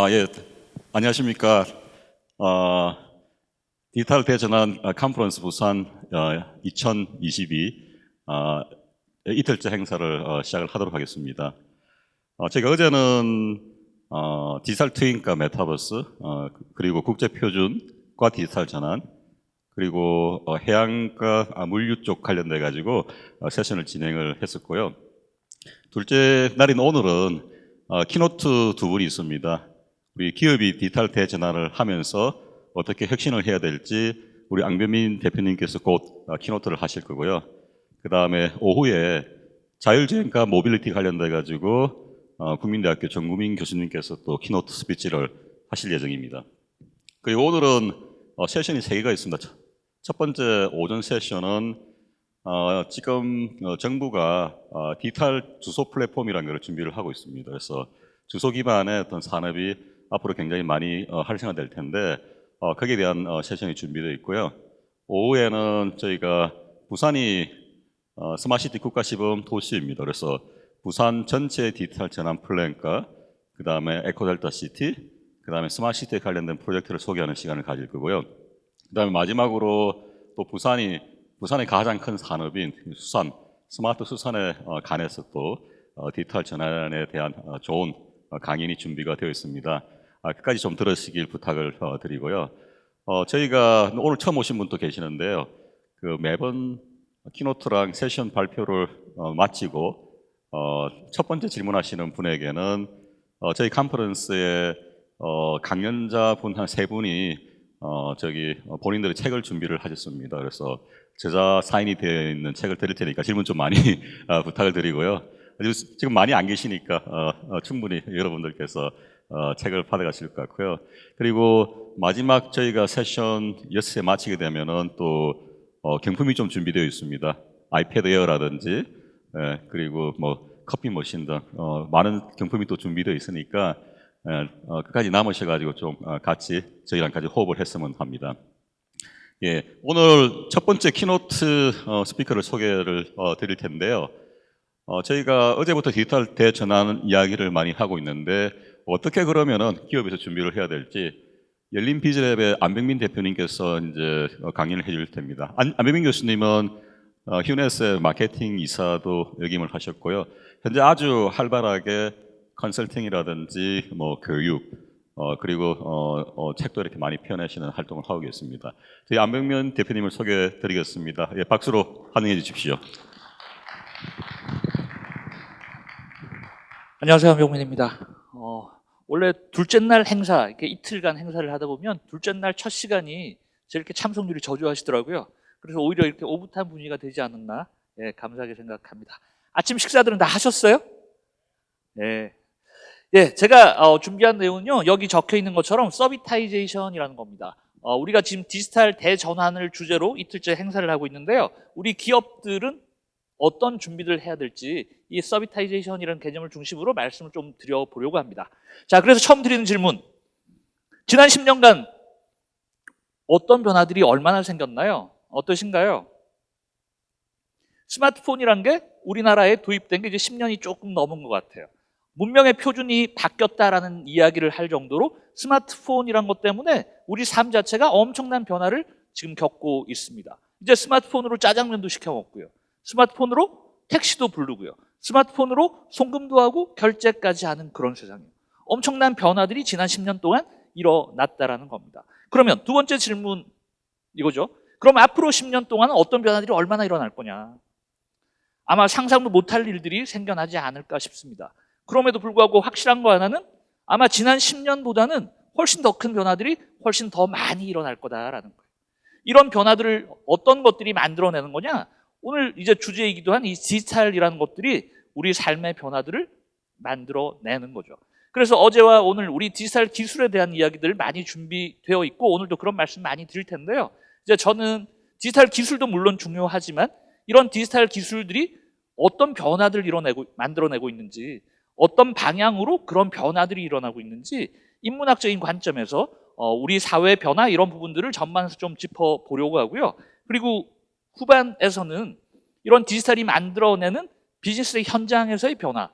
예. 안녕하십니까. 어, 디지털 대전환 컨퍼런스 부산 2022 이틀째 행사를 시작을 하도록 하겠습니다. 제가 어제는 디지털 트윈과 메타버스, 그리고 국제 표준과 디지털 전환, 그리고 해양과 물류 쪽 관련돼 가지고 세션을 진행을 했었고요. 둘째 날인 오늘은 키노트 두 분이 있습니다. 우리 기업이 디지털 대전환을 하면서 어떻게 혁신을 해야 될지 우리 앙변민 대표님께서 곧 키노트를 하실 거고요. 그 다음에 오후에 자율주행과 모빌리티 관련돼 가지고 국민대학교 정구민 교수님께서 또 키노트 스피치를 하실 예정입니다. 그리고 오늘은 세션이 3개가 있습니다. 첫 번째 오전 세션은 지금 정부가 디지털 주소 플랫폼이라는 걸 준비를 하고 있습니다. 그래서 주소 기반의 어떤 산업이 앞으로 굉장히 많이 활성화될 텐데 거기에 대한 세션이 준비되어 있고요. 오후에는 저희가 부산이 스마트시티 국가시범 도시입니다. 그래서 부산 전체 디지털 전환 플랜과 그 다음에 에코델타 시티, 그 다음에 스마트시티에 관련된 프로젝트를 소개하는 시간을 가질 거고요. 그 다음에 마지막으로 또 부산의 가장 큰 산업인 수산, 스마트 수산에 관해서 또 디지털 전환에 대한 좋은 강연이 준비가 되어 있습니다. 끝까지 좀 들으시길 부탁을 드리고요. 저희가 오늘 처음 오신 분도 계시는데요. 그 매번 키노트랑 세션 발표를 마치고 첫 번째 질문하시는 분에게는 저희 컨퍼런스에 강연자 분 한 3분이 본인들의 책을 준비를 하셨습니다. 그래서 저자 사인이 되어 있는 책을 드릴 테니까 질문 좀 많이 부탁을 드리고요. 지금 많이 안 계시니까 충분히 여러분들께서 책을 받아가실 것 같고요. 그리고 마지막 저희가 세션 6에 마치게 되면은 또 경품이 좀 준비되어 있습니다. 아이패드 에어라든지 그리고 뭐 커피 머신 등 많은 경품이 또 준비되어 있으니까 끝까지 남으셔가지고 좀 같이 저희랑 같이 호흡을 했으면 합니다. 예, 오늘 첫 번째 키노트 스피커를 소개를 드릴 텐데요. 저희가 어제부터 디지털 대전환 이야기를 많이 하고 있는데 어떻게 그러면은 기업에서 준비를 해야 될지 열린 비즈랩의 안병민 대표님께서 이제 강연을 해줄 텐니다. 안병민 교수님은 휴넷의 마케팅 이사도 역임을 하셨고요. 현재 아주 활발하게 컨설팅이라든지 뭐 교육 그리고 책도 이렇게 많이 펴내시는 활동을 하고 계십니다. 저희 안병민 대표님을 소개해 드리겠습니다. 예, 박수로 환영해 주십시오. 안녕하세요, 안병민입니다. 원래 둘째 날 행사, 이렇게 이틀간 행사를 하다 보면 둘째 날 첫 시간이 이렇게 참석률이 저조하시더라고요. 그래서 오히려 이렇게 오붓한 분위기가 되지 않았나, 감사하게 생각합니다. 아침 식사들은 다 하셨어요? 네. 예, 제가 준비한 내용은요, 여기 적혀 있는 것처럼 서비타이제이션이라는 겁니다. 우리가 지금 디지털 대전환을 주제로 이틀째 행사를 하고 있는데요. 우리 기업들은 어떤 준비를 해야 될지 이 서비타이제이션이라는 개념을 중심으로 말씀을 좀 드려보려고 합니다. 자, 그래서 처음 드리는 질문. 지난 10년간 어떤 변화들이 얼마나 생겼나요? 어떠신가요? 스마트폰이란 게 우리나라에 도입된 게 이제 10년이 조금 넘은 것 같아요. 문명의 표준이 바뀌었다라는 이야기를 할 정도로 스마트폰이란 것 때문에 우리 삶 자체가 엄청난 변화를 지금 겪고 있습니다. 이제 스마트폰으로 짜장면도 시켜 먹고요. 스마트폰으로 택시도 부르고요. 스마트폰으로 송금도 하고 결제까지 하는 그런 세상이에요. 엄청난 변화들이 지난 10년 동안 일어났다라는 겁니다. 그러면 두 번째 질문 이거죠. 그럼 앞으로 10년 동안 어떤 변화들이 얼마나 일어날 거냐? 아마 상상도 못할 일들이 생겨나지 않을까 싶습니다. 그럼에도 불구하고 확실한 거 하나는 아마 지난 10년보다는 훨씬 더 큰 변화들이 훨씬 더 많이 일어날 거다라는 거예요. 이런 변화들을 어떤 것들이 만들어내는 거냐? 오늘 이제 주제이기도 한 이 디지털이라는 것들이 우리 삶의 변화들을 만들어내는 거죠. 그래서 어제와 오늘 우리 디지털 기술에 대한 이야기들 많이 준비되어 있고 오늘도 그런 말씀 많이 드릴 텐데요. 이제 저는 디지털 기술도 물론 중요하지만 이런 디지털 기술들이 어떤 변화들을 만들어내고 있는지 어떤 방향으로 그런 변화들이 일어나고 있는지 인문학적인 관점에서 우리 사회 변화 이런 부분들을 전반해서 좀 짚어보려고 하고요. 그리고 후반에서는 이런 디지털이 만들어내는 비즈니스 현장에서의 변화,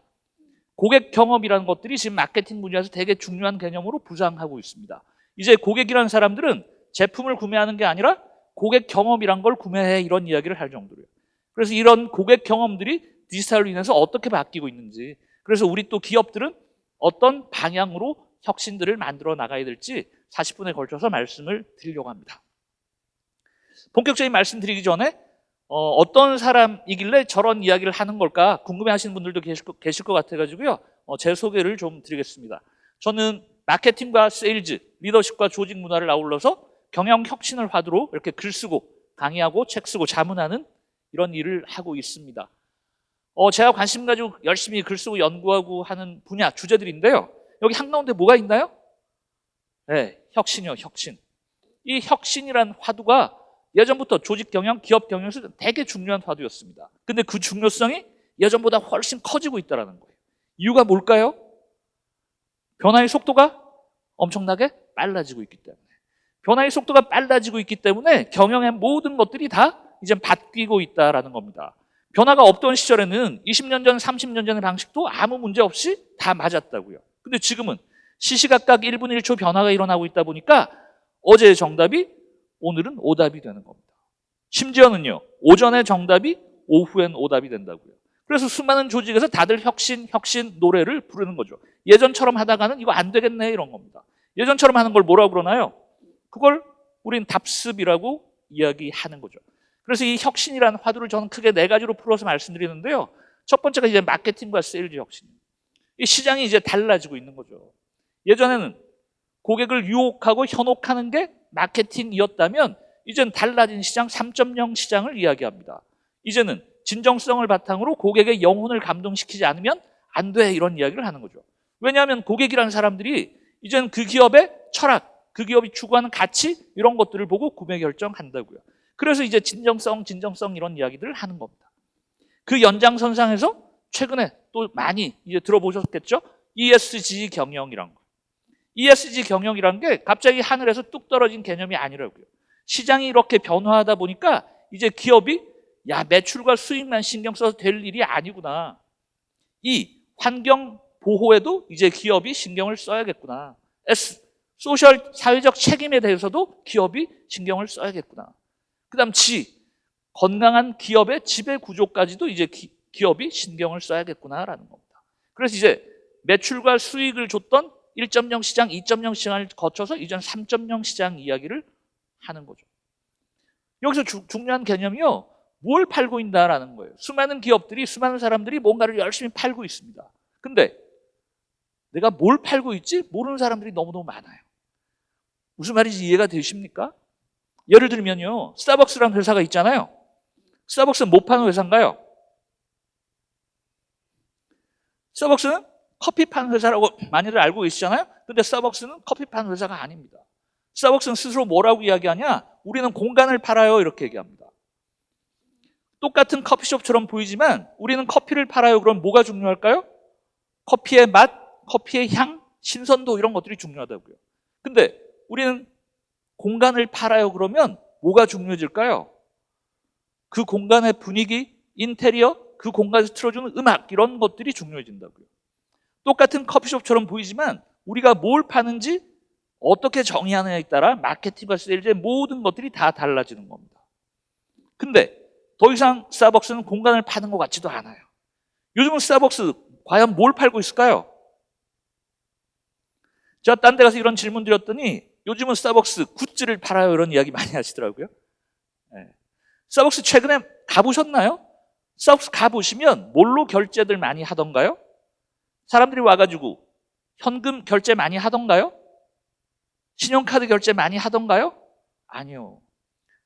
고객 경험이라는 것들이 지금 마케팅 분야에서 되게 중요한 개념으로 부상하고 있습니다. 이제 고객이라는 사람들은 제품을 구매하는 게 아니라 고객 경험이란 걸 구매해, 이런 이야기를 할 정도로요. 그래서 이런 고객 경험들이 디지털로 인해서 어떻게 바뀌고 있는지, 그래서 우리 또 기업들은 어떤 방향으로 혁신들을 만들어 나가야 될지 40분에 걸쳐서 말씀을 드리려고 합니다. 본격적인 말씀 드리기 전에 어떤 사람이길래 저런 이야기를 하는 걸까 궁금해하시는 분들도 계실 것 같아가지고요. 제 소개를 좀 드리겠습니다. 저는 마케팅과 세일즈, 리더십과 조직 문화를 아울러서 경영 혁신을 화두로 이렇게 글 쓰고 강의하고 책 쓰고 자문하는 이런 일을 하고 있습니다. 제가 관심 가지고 열심히 글 쓰고 연구하고 하는 분야 주제들인데요. 여기 한가운데 뭐가 있나요? 네, 혁신이요, 혁신. 이 혁신이란 화두가 예전부터 조직 경영, 기업 경영에서 되게 중요한 화두였습니다. 근데 그 중요성이 예전보다 훨씬 커지고 있다는 거예요. 이유가 뭘까요? 변화의 속도가 엄청나게 빨라지고 있기 때문에. 변화의 속도가 빨라지고 있기 때문에 경영의 모든 것들이 다 이제 바뀌고 있다는 겁니다. 변화가 없던 시절에는 20년 전, 30년 전의 방식도 아무 문제 없이 다 맞았다고요. 근데 지금은 시시각각 1분 1초 변화가 일어나고 있다 보니까 어제의 정답이 오늘은 오답이 되는 겁니다. 심지어는요, 오전의 정답이 오후엔 오답이 된다고요. 그래서 수많은 조직에서 다들 혁신 노래를 부르는 거죠. 예전처럼 하다가는 이거 안 되겠네, 이런 겁니다. 예전처럼 하는 걸 뭐라고 그러나요? 그걸 우린 답습이라고 이야기하는 거죠. 그래서 이 혁신이라는 화두를 저는 크게 4가지로 풀어서 말씀드리는데요. 첫 번째가 이제 마케팅과 세일즈 혁신입니다. 이 시장이 이제 달라지고 있는 거죠. 예전에는 고객을 유혹하고 현혹하는 게 마케팅이었다면 이제는 달라진 시장 3.0 시장을 이야기합니다. 이제는 진정성을 바탕으로 고객의 영혼을 감동시키지 않으면 안 돼, 이런 이야기를 하는 거죠. 왜냐하면 고객이라는 사람들이 이제는 그 기업의 철학, 그 기업이 추구하는 가치, 이런 것들을 보고 구매 결정한다고요. 그래서 이제 진정성 이런 이야기들을 하는 겁니다. 그 연장선상에서 최근에 또 많이 이제 들어보셨겠죠? ESG 경영이란 거. ESG 경영이란 게 갑자기 하늘에서 뚝 떨어진 개념이 아니라고요. 시장이 이렇게 변화하다 보니까 이제 기업이 매출과 수익만 신경 써서 될 일이 아니구나. 이 환경 보호에도 이제 기업이 신경을 써야겠구나. S, 소셜, 사회적 책임에 대해서도 기업이 신경을 써야겠구나. 그 다음 G, 건강한 기업의 지배 구조까지도 이제 기업이 신경을 써야겠구나라는 겁니다. 그래서 이제 매출과 수익을 줬던 1.0 시장, 2.0 시장을 거쳐서 이전 3.0 시장 이야기를 하는 거죠. 여기서 중요한 개념이요, 뭘 팔고 있다라는 거예요. 수많은 기업들이, 수많은 사람들이 뭔가를 열심히 팔고 있습니다. 근데 내가 뭘 팔고 있지? 모르는 사람들이 너무너무 많아요. 무슨 말인지 이해가 되십니까? 예를 들면요, 스타벅스라는 회사가 있잖아요. 스타벅스는 뭐 파는 회사인가요? 스타벅스는 커피 파는 회사라고 많이들 알고 계시잖아요. 근데 스타벅스는 커피 파는 회사가 아닙니다. 스타벅스는 스스로 뭐라고 이야기하냐? 우리는 공간을 팔아요, 이렇게 얘기합니다. 똑같은 커피숍처럼 보이지만 우리는 커피를 팔아요. 그럼 뭐가 중요할까요? 커피의 맛, 커피의 향, 신선도, 이런 것들이 중요하다고요. 근데 우리는 공간을 팔아요. 그러면 뭐가 중요해질까요? 그 공간의 분위기, 인테리어, 그 공간에서 틀어주는 음악, 이런 것들이 중요해진다고요. 똑같은 커피숍처럼 보이지만 우리가 뭘 파는지 어떻게 정의하느냐에 따라 마케팅과 세일즈의 모든 것들이 다 달라지는 겁니다. 근데 더 이상 스타벅스는 공간을 파는 것 같지도 않아요. 요즘은 스타벅스 과연 뭘 팔고 있을까요? 제가 딴 데 가서 이런 질문 드렸더니 요즘은 스타벅스 굿즈를 팔아요, 이런 이야기 많이 하시더라고요. 네. 스타벅스 최근에 가보셨나요? 스타벅스 가보시면 뭘로 결제들 많이 하던가요? 사람들이 와가지고 현금 결제 많이 하던가요? 신용카드 결제 많이 하던가요? 아니요.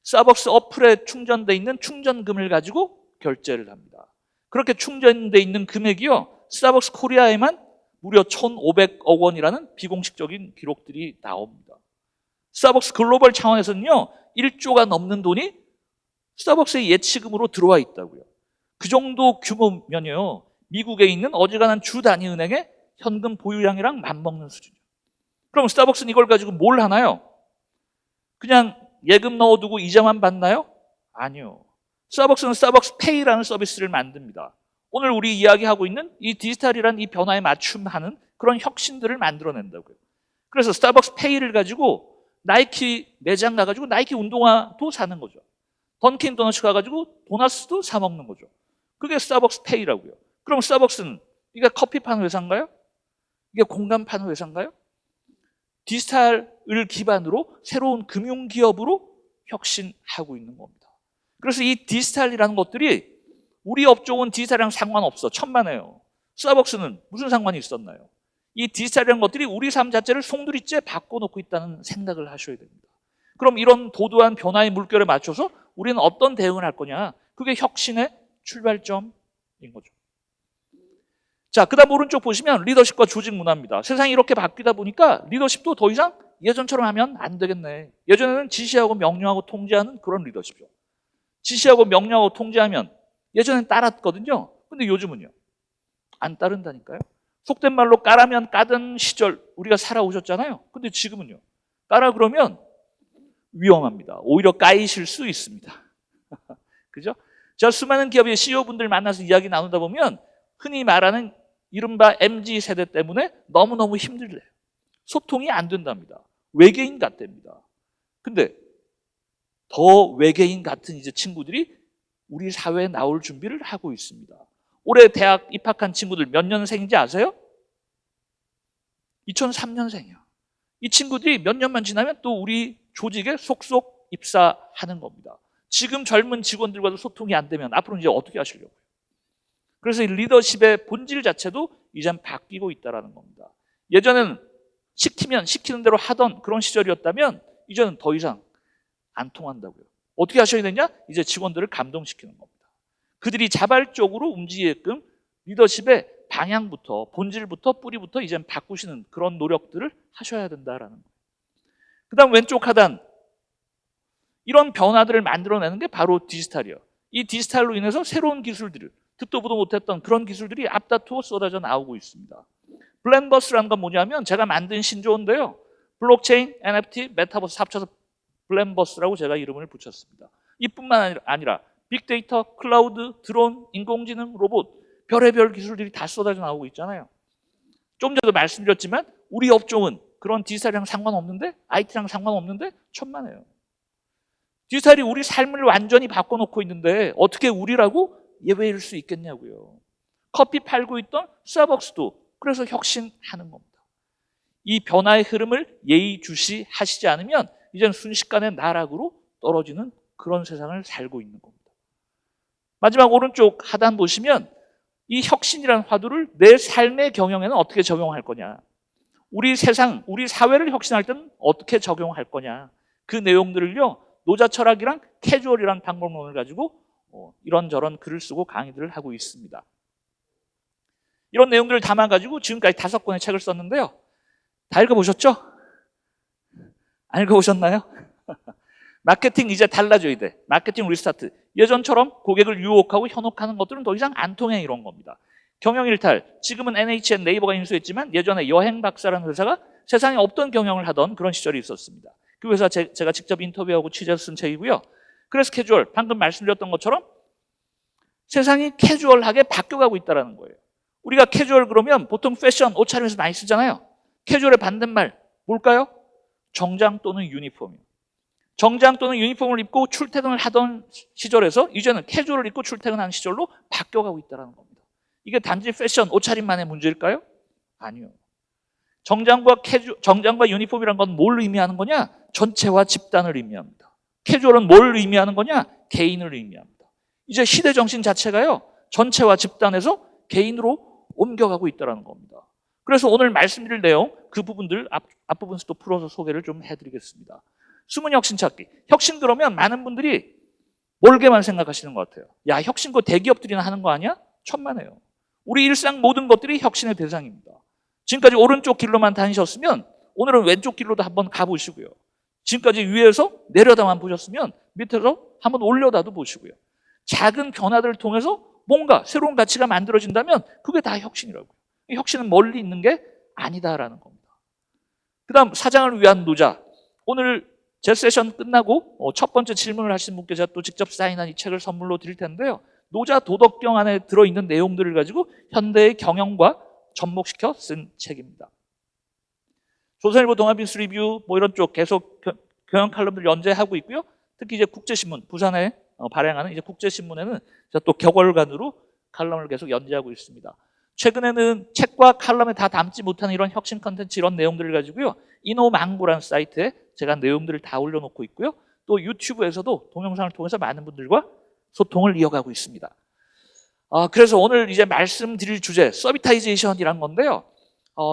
스타벅스 어플에 충전돼 있는 충전금을 가지고 결제를 합니다. 그렇게 충전돼 있는 금액이요, 스타벅스 코리아에만 무려 1,500억 원이라는 비공식적인 기록들이 나옵니다. 스타벅스 글로벌 차원에서는요, 1조가 넘는 돈이 스타벅스의 예치금으로 들어와 있다고요. 그 정도 규모면요, 미국에 있는 어지간한 주 단위 은행의 현금 보유량이랑 맞먹는 수준이에요. 그럼 스타벅스는 이걸 가지고 뭘 하나요? 그냥 예금 넣어두고 이자만 받나요? 아니요. 스타벅스는 스타벅스 페이라는 서비스를 만듭니다. 오늘 우리 이야기하고 있는 이 디지털이란 이 변화에 맞춤하는 그런 혁신들을 만들어낸다고요. 그래서 스타벅스 페이를 가지고 나이키 매장 가가지고 나이키 운동화도 사는 거죠. 던킨 도너츠 가가지고 도너츠도 사 먹는 거죠. 그게 스타벅스 페이라고요. 그럼 스타벅스는 이게 커피 파는 회사인가요? 이게 공간 파는 회사인가요? 디지털을 기반으로 새로운 금융기업으로 혁신하고 있는 겁니다. 그래서 이 디지털이라는 것들이 우리 업종은 디지털이랑 상관없어. 천만에요. 스타벅스는 무슨 상관이 있었나요? 이 디지털이라는 것들이 우리 삶 자체를 송두리째 바꿔놓고 있다는 생각을 하셔야 됩니다. 그럼 이런 도도한 변화의 물결에 맞춰서 우리는 어떤 대응을 할 거냐? 그게 혁신의 출발점인 거죠. 자, 그 다음 오른쪽 보시면 리더십과 조직 문화입니다. 세상이 이렇게 바뀌다 보니까 리더십도 더 이상 예전처럼 하면 안 되겠네. 예전에는 지시하고 명령하고 통제하는 그런 리더십이죠. 지시하고 명령하고 통제하면 예전엔 따랐거든요. 근데 요즘은요. 안 따른다니까요. 속된 말로 까라면 까던 시절 우리가 살아오셨잖아요. 근데 지금은요. 까라 그러면 위험합니다. 오히려 까이실 수 있습니다. 그죠? 제가 수많은 기업의 CEO분들 만나서 이야기 나누다 보면 흔히 말하는 이른바 MZ세대 때문에 너무너무 힘들래요. 소통이 안 된답니다. 외계인 같답니다. 근데 더 외계인 같은 이제 친구들이 우리 사회에 나올 준비를 하고 있습니다. 올해 대학 입학한 친구들 몇 년생인지 아세요? 2003년생이요. 이 친구들이 몇 년만 지나면 또 우리 조직에 속속 입사하는 겁니다. 지금 젊은 직원들과도 소통이 안 되면 앞으로 이제 어떻게 하시려고요? 그래서 이 리더십의 본질 자체도 이젠 바뀌고 있다는 겁니다. 예전에는 시키면 시키는 대로 하던 그런 시절이었다면 이제는 더 이상 안 통한다고요. 어떻게 하셔야 되냐? 이제 직원들을 감동시키는 겁니다. 그들이 자발적으로 움직이게끔 리더십의 방향부터 본질부터 뿌리부터 이젠 바꾸시는 그런 노력들을 하셔야 된다라는 거예요. 그 다음 왼쪽 하단 이런 변화들을 만들어내는 게 바로 디지털이에요. 이 디지털로 인해서 새로운 기술들을 듣도 보도 못했던 그런 기술들이 앞다투어 쏟아져 나오고 있습니다. 블렌버스라는 건 뭐냐면 제가 만든 신조어인데요. 블록체인, NFT, 메타버스 합쳐서 블렌버스라고 제가 이름을 붙였습니다. 이뿐만 아니라 빅데이터, 클라우드, 드론, 인공지능, 로봇 별의별 기술들이 다 쏟아져 나오고 있잖아요. 좀 전에도 말씀드렸지만 우리 업종은 그런 디지털이랑 상관없는데 IT랑 상관없는데 천만에요. 디지털이 우리 삶을 완전히 바꿔놓고 있는데 어떻게 우리라고 예외일 수 있겠냐고요. 커피 팔고 있던 스타벅스도 그래서 혁신하는 겁니다. 이 변화의 흐름을 예의주시하시지 않으면 이제는 순식간에 나락으로 떨어지는 그런 세상을 살고 있는 겁니다. 마지막 오른쪽 하단 보시면 이 혁신이라는 화두를 내 삶의 경영에는 어떻게 적용할 거냐, 우리 세상, 우리 사회를 혁신할 때는 어떻게 적용할 거냐, 그 내용들을요 노자 철학이랑 캐주얼이라는 방법론을 가지고 이런저런 글을 쓰고 강의들을 하고 있습니다. 이런 내용들을 담아가지고 지금까지 5권의 책을 썼는데요. 다 읽어보셨죠? 안 읽어보셨나요? 마케팅 이제 달라져야 돼. 마케팅 리스타트. 예전처럼 고객을 유혹하고 현혹하는 것들은 더 이상 안 통해, 이런 겁니다. 경영일탈. 지금은 NHN 네이버가 인수했지만 예전에 여행박사라는 회사가 세상에 없던 경영을 하던 그런 시절이 있었습니다. 그 회사 제가 직접 인터뷰하고 취재해서 쓴 책이고요. 그래서 캐주얼, 방금 말씀드렸던 것처럼 세상이 캐주얼하게 바뀌어가고 있다는 거예요. 우리가 캐주얼 그러면 보통 패션, 옷차림에서 많이 쓰잖아요. 캐주얼의 반대말 뭘까요? 정장 또는 유니폼이요. 정장 또는 유니폼을 입고 출퇴근을 하던 시절에서 이제는 캐주얼을 입고 출퇴근하는 시절로 바뀌어가고 있다는 겁니다. 이게 단지 패션, 옷차림만의 문제일까요? 아니요. 정장과 유니폼이란 건 뭘 의미하는 거냐? 전체와 집단을 의미합니다. 캐주얼은 뭘 의미하는 거냐? 개인을 의미합니다. 이제 시대 정신 자체가요, 전체와 집단에서 개인으로 옮겨가고 있다는 겁니다. 그래서 오늘 말씀드릴 내용, 그 부분들 앞부분에서 또 풀어서 소개를 좀 해드리겠습니다. 숨은 혁신 찾기. 혁신 그러면 많은 분들이 멀게만 생각하시는 것 같아요. 야, 혁신 그 대기업들이나 하는 거 아니야? 천만에요. 우리 일상 모든 것들이 혁신의 대상입니다. 지금까지 오른쪽 길로만 다니셨으면 오늘은 왼쪽 길로도 한번 가보시고요. 지금까지 위에서 내려다만 보셨으면 밑에서 한번 올려다도 보시고요. 작은 변화들을 통해서 뭔가 새로운 가치가 만들어진다면 그게 다 혁신이라고요. 혁신은 멀리 있는 게 아니다라는 겁니다. 그 다음 사장을 위한 노자. 오늘 제 세션 끝나고 첫 번째 질문을 하신 분께 제가 또 직접 사인한 이 책을 선물로 드릴 텐데요. 노자 도덕경 안에 들어있는 내용들을 가지고 현대의 경영과 접목시켜 쓴 책입니다. 조선일보 동아빈스 리뷰 뭐 이런 쪽 계속 경영 칼럼들 연재하고 있고요. 특히 이제 국제신문, 부산에 발행하는 이제 국제신문에는 또 격월간으로 칼럼을 계속 연재하고 있습니다. 최근에는 책과 칼럼에 다 담지 못하는 이런 혁신 컨텐츠 이런 내용들을 가지고요. 이노망구라는 사이트에 제가 내용들을 다 올려놓고 있고요. 또 유튜브에서도 동영상을 통해서 많은 분들과 소통을 이어가고 있습니다. 그래서 오늘 이제 말씀드릴 주제 서비타이제이션이란 건데요.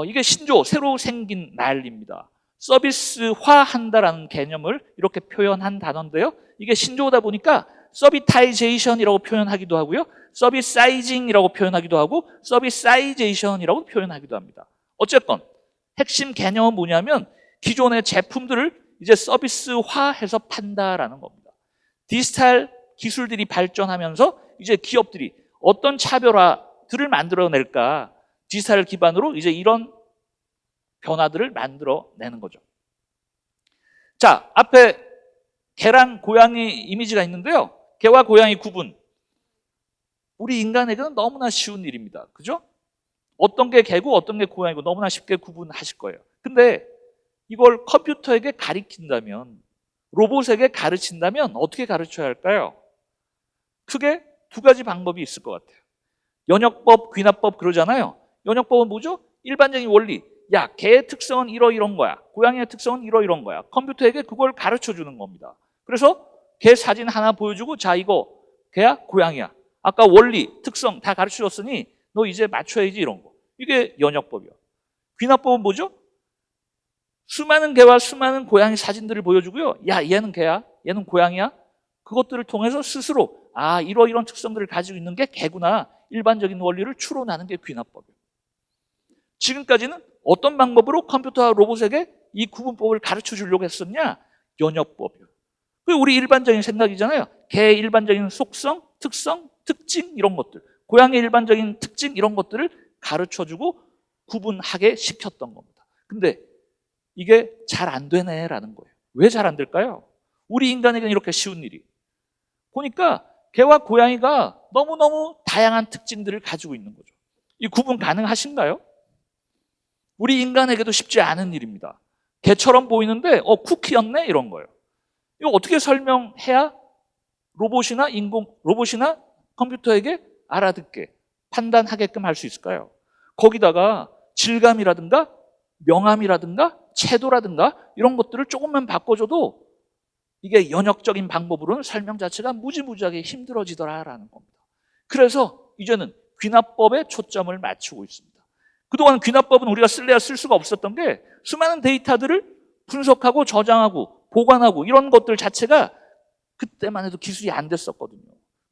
이게 신조, 새로 생긴 난리입니다. 서비스화한다라는 개념을 이렇게 표현한 단어인데요. 이게 신조어다 보니까 서비타이제이션이라고 표현하기도 하고요. 서비사이징이라고 표현하기도 하고 서비사이제이션이라고 표현하기도 합니다. 어쨌건 핵심 개념은 뭐냐면 기존의 제품들을 이제 서비스화해서 판다라는 겁니다. 디지털 기술들이 발전하면서 이제 기업들이 어떤 차별화들을 만들어낼까, 디지털 기반으로 이제 이런 변화들을 만들어내는 거죠. 자, 앞에 개랑 고양이 이미지가 있는데요. 개와 고양이 구분. 우리 인간에게는 너무나 쉬운 일입니다. 그죠? 어떤 게 개고 어떤 게 고양이고 너무나 쉽게 구분하실 거예요. 근데 이걸 컴퓨터에게 가르친다면, 로봇에게 가르친다면 어떻게 가르쳐야 할까요? 크게 두 가지 방법이 있을 것 같아요. 연역법, 귀납법 그러잖아요. 연역법은 뭐죠? 일반적인 원리. 야, 개의 특성은 이런 거야. 고양이의 특성은 이런 거야. 컴퓨터에게 그걸 가르쳐 주는 겁니다. 그래서 개 사진 하나 보여주고 자, 이거 개야? 고양이야. 아까 원리, 특성 다 가르쳐 줬으니 너 이제 맞춰야지 이런 거. 이게 연역법이야. 귀납법은 뭐죠? 수많은 개와 수많은 고양이 사진들을 보여주고요. 야, 얘는 개야. 얘는 고양이야. 그것들을 통해서 스스로 이런 특성들을 가지고 있는 게 개구나. 일반적인 원리를 추론하는 게 귀납법이에요. 지금까지는 어떤 방법으로 컴퓨터와 로봇에게 이 구분법을 가르쳐 주려고 했었냐? 연역법이에요. 우리 일반적인 생각이잖아요. 개의 일반적인 속성, 특성, 특징 이런 것들, 고양이의 일반적인 특징 이런 것들을 가르쳐주고 구분하게 시켰던 겁니다. 근데 이게 잘 안 되네라는 거예요. 왜 잘 안 될까요? 우리 인간에게는 이렇게 쉬운 일이. 보니까 개와 고양이가 너무너무 다양한 특징들을 가지고 있는 거죠. 이 구분 가능하신가요? 우리 인간에게도 쉽지 않은 일입니다. 개처럼 보이는데 쿠키였네 이런 거예요. 이거 어떻게 설명해야 로봇이나 컴퓨터에게 알아듣게 판단하게끔 할 수 있을까요? 거기다가 질감이라든가 명암이라든가 채도라든가 이런 것들을 조금만 바꿔줘도 이게 연역적인 방법으로는 설명 자체가 무지무지하게 힘들어지더라라는 겁니다. 그래서 이제는 귀납법에 초점을 맞추고 있습니다. 그동안 귀납법은 우리가 쓸래야 쓸 수가 없었던 게 수많은 데이터들을 분석하고 저장하고 보관하고 이런 것들 자체가 그때만 해도 기술이 안 됐었거든요.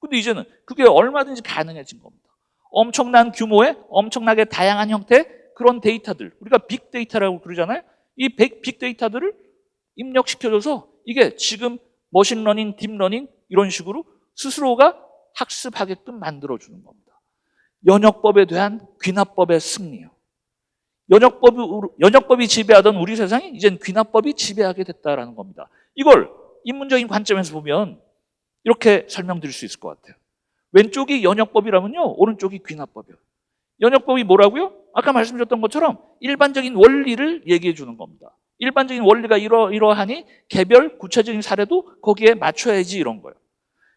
근데 이제는 그게 얼마든지 가능해진 겁니다. 엄청난 규모의 엄청나게 다양한 형태의 그런 데이터들, 우리가 빅데이터라고 그러잖아요. 이 빅데이터들을 입력시켜줘서 이게 지금 머신러닝, 딥러닝 이런 식으로 스스로가 학습하게끔 만들어주는 겁니다. 연역법에 대한 귀납법의 승리요. 연역법이 지배하던 우리 세상이 이젠 귀납법이 지배하게 됐다는 겁니다. 이걸 인문적인 관점에서 보면 이렇게 설명드릴 수 있을 것 같아요. 왼쪽이 연역법이라면요, 오른쪽이 귀납법이에요. 연역법이 뭐라고요? 아까 말씀드렸던 것처럼 일반적인 원리를 얘기해 주는 겁니다. 일반적인 원리가 이러하니 개별 구체적인 사례도 거기에 맞춰야지 이런 거예요.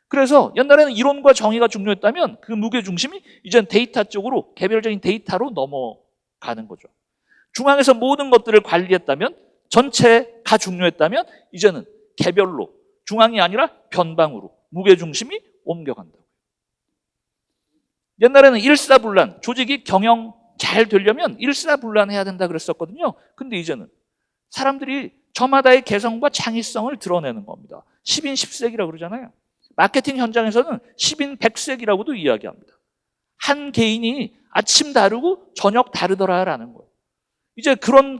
그래서 옛날에는 이론과 정의가 중요했다면 그 무게중심이 이젠 데이터 쪽으로 개별적인 데이터로 넘어가는 거죠. 중앙에서 모든 것들을 관리했다면, 전체가 중요했다면 이제는 개별로, 중앙이 아니라 변방으로 무게중심이 옮겨간다고요. 옛날에는 일사불란, 조직이 경영 잘 되려면 일사불란해야 된다 그랬었거든요. 근데 이제는 사람들이 저마다의 개성과 창의성을 드러내는 겁니다. 10인 10색이라고 그러잖아요. 마케팅 현장에서는 10인 100색이라고도 이야기합니다. 한 개인이 아침 다르고 저녁 다르더라라는 거예요. 이제 그런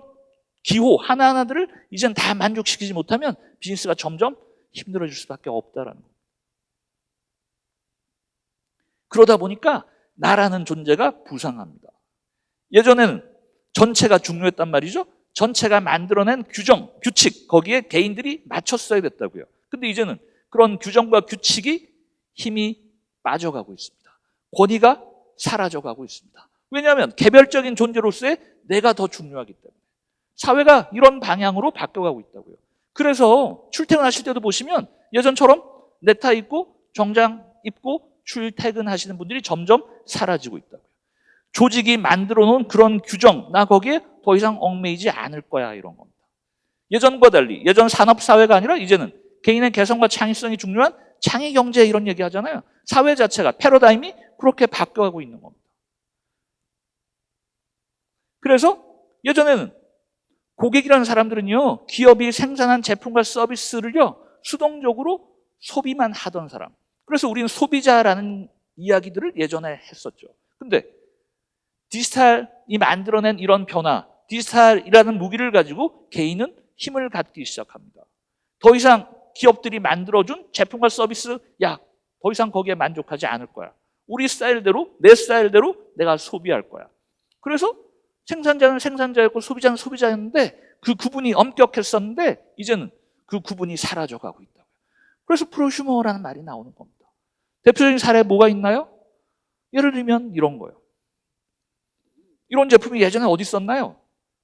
기호 하나하나들을 이젠 다 만족시키지 못하면 비즈니스가 점점 힘들어질 수밖에 없다라는 거예요. 그러다 보니까 나라는 존재가 부상합니다. 예전에는 전체가 중요했단 말이죠. 전체가 만들어낸 규정, 규칙, 거기에 개인들이 맞췄어야 됐다고요. 근데 이제는 그런 규정과 규칙이 힘이 빠져가고 있습니다. 권위가 사라져가고 있습니다. 왜냐하면 개별적인 존재로서의 내가 더 중요하기 때문에. 사회가 이런 방향으로 바뀌어가고 있다고요. 그래서 출퇴근하실 때도 보시면 예전처럼 넥타이 입고 정장 입고 출퇴근하시는 분들이 점점 사라지고 있다고요. 조직이 만들어 놓은 그런 규정, 나 거기에 더 이상 얽매이지 않을 거야, 이런 겁니다. 예전과 달리, 예전 산업사회가 아니라 이제는 개인의 개성과 창의성이 중요한 창의경제 이런 얘기 하잖아요. 사회 자체가, 패러다임이 그렇게 바뀌어가고 있는 겁니다. 그래서 예전에는 고객이라는 사람들은요, 기업이 생산한 제품과 서비스를요, 수동적으로 소비만 하던 사람. 그래서 우리는 소비자라는 이야기들을 예전에 했었죠. 근데 디지털이 만들어낸 이런 변화, 디지털이라는 무기를 가지고 개인은 힘을 갖기 시작합니다. 더 이상 기업들이 만들어준 제품과 서비스, 더 이상 거기에 만족하지 않을 거야. 우리 스타일대로, 내 스타일대로 내가 소비할 거야. 그래서 생산자는 생산자였고 소비자는 소비자였는데 그 구분이 엄격했었는데 이제는 그 구분이 사라져가고 있다고요. 그래서 프로슈머라는 말이 나오는 겁니다. 대표적인 사례 뭐가 있나요? 예를 들면 이런 거예요. 이런 제품이 예전에 어디 있었나요?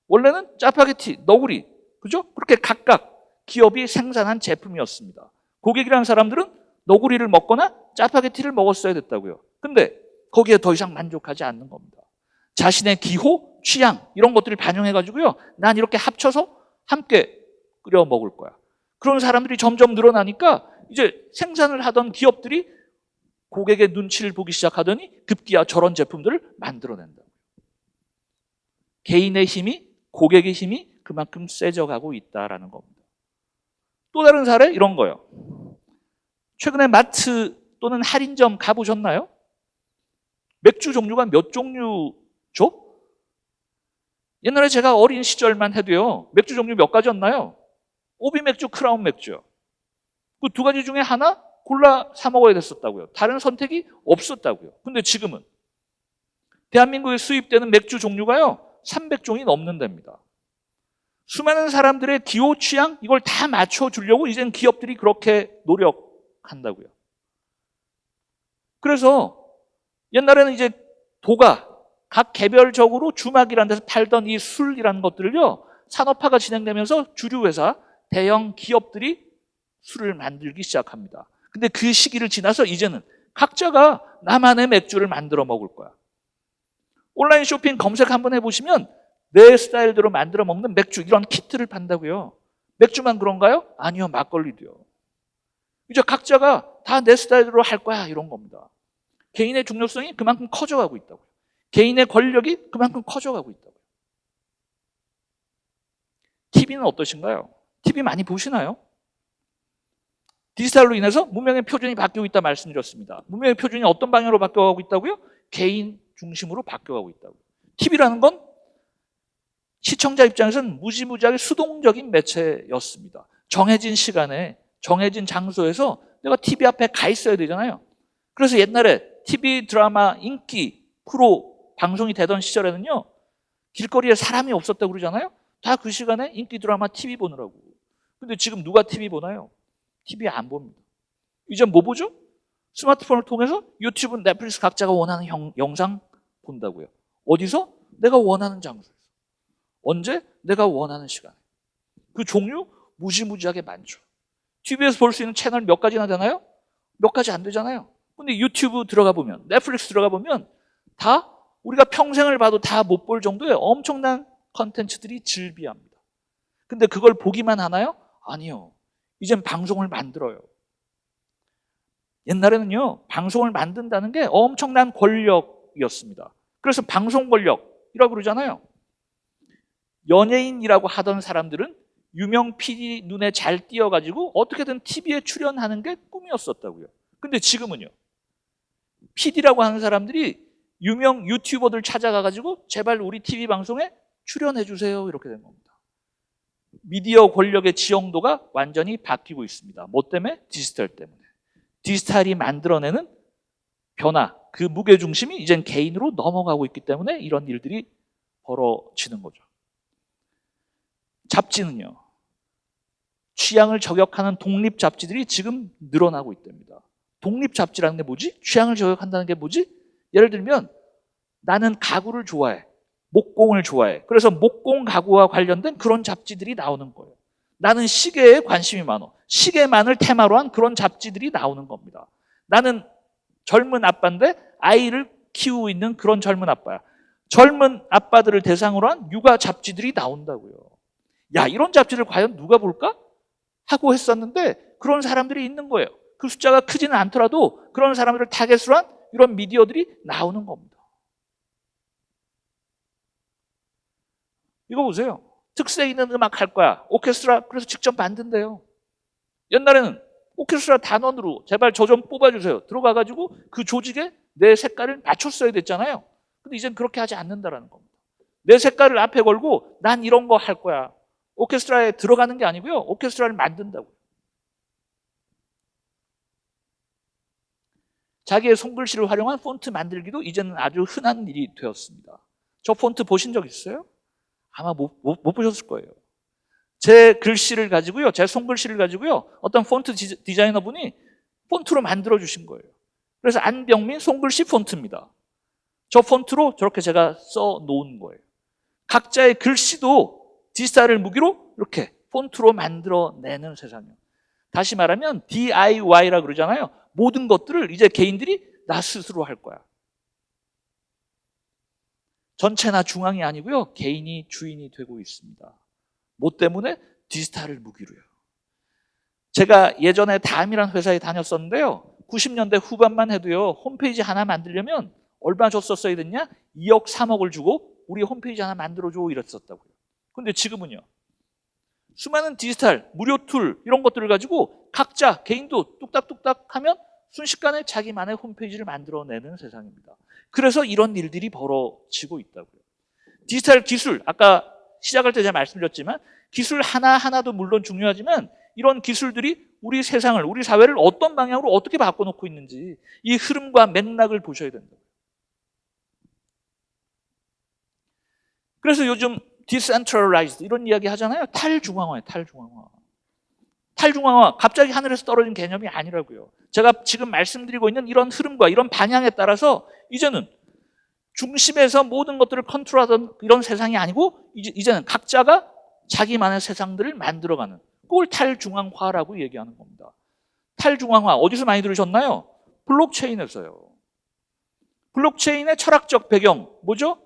원래는 짜파게티, 너구리, 그죠? 그렇게 각각 기업이 생산한 제품이었습니다. 고객이라는 사람들은 너구리를 먹거나 짜파게티를 먹었어야 됐다고요. 근데 거기에 더 이상 만족하지 않는 겁니다. 자신의 기호, 취향 이런 것들을 반영해가지고요, 난 이렇게 합쳐서 함께 끓여 먹을 거야. 그런 사람들이 점점 늘어나니까 이제 생산을 하던 기업들이 고객의 눈치를 보기 시작하더니 급기야 저런 제품들을 만들어낸다. 개인의 힘이, 고객의 힘이 그만큼 세져가고 있다라는 겁니다. 또 다른 사례 이런 거예요. 최근에 마트 또는 할인점 가보셨나요? 맥주 종류가 몇 종류죠? 옛날에 제가 어린 시절만 해도요, 맥주 종류 몇 가지였나요? 오비 맥주, 크라운 맥주요. 그 두 가지 중에 하나 골라 사 먹어야 됐었다고요. 다른 선택이 없었다고요. 근데 지금은 대한민국에 수입되는 맥주 종류가요, 300종이 넘는답니다. 수많은 사람들의 기호, 취향 이걸 다 맞춰주려고 이제는 기업들이 그렇게 노력한다고요. 그래서 옛날에는 이제 도가 각 개별적으로 주막이라는 데서 팔던 이 술이라는 것들을요, 산업화가 진행되면서 주류회사, 대형 기업들이 술을 만들기 시작합니다. 근데 그 시기를 지나서 이제는 각자가 나만의 맥주를 만들어 먹을 거야. 온라인 쇼핑 검색 한번 해보시면 내 스타일대로 만들어 먹는 맥주 이런 키트를 판다고요. 맥주만 그런가요? 아니요, 막걸리도요. 이제 각자가 다 내 스타일대로 할 거야 이런 겁니다. 개인의 중요성이 그만큼 커져가고 있다고요. 개인의 권력이 그만큼 커져가고 있다고요. TV는 어떠신가요? TV 많이 보시나요? 디지털로 인해서 문명의 표준이 바뀌고 있다 말씀드렸습니다. 문명의 표준이 어떤 방향으로 바뀌어가고 있다고요? 개인 중심으로 바뀌어가고 있다고요. TV라는 건 시청자 입장에서는 무지무지하게 수동적인 매체였습니다. 정해진 시간에 정해진 장소에서 내가 TV 앞에 가 있어야 되잖아요. 그래서 옛날에 TV 드라마 인기 프로 방송이 되던 시절에는요, 길거리에 사람이 없었다고 그러잖아요. 다 그 시간에 인기 드라마 TV 보느라고. 근데 지금 누가 TV 보나요? TV 안 봅니다. 이제 뭐 보죠? 스마트폰을 통해서 유튜브, 넷플릭스 각자가 원하는 영상 본다고요. 어디서? 내가 원하는 장소에서. 언제? 내가 원하는 시간에. 그 종류 무지무지하게 많죠. TV에서 볼 수 있는 채널 몇 가지나 되나요? 몇 가지 안 되잖아요. 근데 유튜브 들어가 보면, 넷플릭스 들어가 보면 다 우리가 평생을 봐도 다 못 볼 정도의 엄청난 컨텐츠들이 즐비합니다. 근데 그걸 보기만 하나요? 아니요. 이젠 방송을 만들어요. 옛날에는요, 방송을 만든다는 게 엄청난 권력이었습니다. 그래서 방송 권력이라고 그러잖아요. 연예인이라고 하던 사람들은 유명 PD 눈에 잘 띄어가지고 어떻게든 TV에 출연하는 게 꿈이었었다고요. 근데 지금은요, PD라고 하는 사람들이 유명 유튜버들 찾아가가지고 제발 우리 TV 방송에 출연해주세요 이렇게 된 겁니다. 미디어 권력의 지형도가 완전히 바뀌고 있습니다. 뭐 때문에? 디지털 때문에. 디지털이 만들어내는 변화, 그 무게중심이 이젠 개인으로 넘어가고 있기 때문에 이런 일들이 벌어지는 거죠. 잡지는요, 취향을 저격하는 독립 잡지들이 지금 늘어나고 있답니다. 독립 잡지라는 게 뭐지? 취향을 저격한다는 게 뭐지? 예를 들면 나는 가구를 좋아해. 목공을 좋아해. 그래서 목공 가구와 관련된 그런 잡지들이 나오는 거예요. 나는 시계에 관심이 많아. 시계만을 테마로 한 그런 잡지들이 나오는 겁니다. 나는 젊은 아빠인데 아이를 키우고 있는 그런 젊은 아빠야. 젊은 아빠들을 대상으로 한 육아 잡지들이 나온다고요. 야, 이런 잡지를 과연 누가 볼까? 하고 했었는데 그런 사람들이 있는 거예요. 그 숫자가 크지는 않더라도 그런 사람들을 타겟으로 한 이런 미디어들이 나오는 겁니다. 이거 보세요. 특색 있는 음악 할 거야. 오케스트라 그래서 직접 만든대요. 옛날에는 오케스트라 단원으로 제발 저 좀 뽑아주세요. 들어가가지고 그 조직에 내 색깔을 맞췄어야 됐잖아요. 근데 이젠 그렇게 하지 않는다라는 겁니다. 내 색깔을 앞에 걸고 난 이런 거 할 거야. 오케스트라에 들어가는 게 아니고요. 오케스트라를 만든다고요. 자기의 손글씨를 활용한 폰트 만들기도 이제는 아주 흔한 일이 되었습니다. 저 폰트 보신 적 있어요? 아마 못 보셨을 거예요. 제 글씨를 가지고요, 제 손글씨를 가지고요, 어떤 폰트 디자이너 분이 폰트로 만들어 주신 거예요. 그래서 안병민 손글씨 폰트입니다. 저 폰트로 저렇게 제가 써 놓은 거예요. 각자의 글씨도 디지털을 무기로 이렇게 폰트로 만들어내는 세상이에요. 다시 말하면 DIY라 그러잖아요. 모든 것들을 이제 개인들이 나 스스로 할 거야. 전체나 중앙이 아니고요. 개인이 주인이 되고 있습니다. 뭐 때문에? 디지털을 무기로요. 제가 예전에 다음이라는 회사에 다녔었는데요. 90년대 후반만 해도요. 홈페이지 하나 만들려면 얼마 줬었어야 됐냐? 2억, 3억을 주고 우리 홈페이지 하나 만들어줘 이랬었다고요. 근데 지금은요. 수많은 디지털, 무료 툴 이런 것들을 가지고 각자 개인도 뚝딱뚝딱 하면 순식간에 자기만의 홈페이지를 만들어내는 세상입니다. 그래서 이런 일들이 벌어지고 있다고요. 디지털 기술, 아까 시작할 때 제가 말씀드렸지만 기술 하나하나도 물론 중요하지만 이런 기술들이 우리 세상을, 우리 사회를 어떤 방향으로 어떻게 바꿔놓고 있는지 이 흐름과 맥락을 보셔야 된다고요. 그래서 요즘 decentralized 이런 이야기 하잖아요. 탈중앙화예요. 탈중앙화. 탈중앙화, 갑자기 하늘에서 떨어진 개념이 아니라고요. 제가 지금 말씀드리고 있는 이런 흐름과 이런 방향에 따라서 이제는 중심에서 모든 것들을 컨트롤하던 이런 세상이 아니고 이제는 각자가 자기만의 세상들을 만들어가는 그걸 탈중앙화라고 얘기하는 겁니다. 탈중앙화 어디서 많이 들으셨나요? 블록체인에서요. 블록체인의 철학적 배경 뭐죠?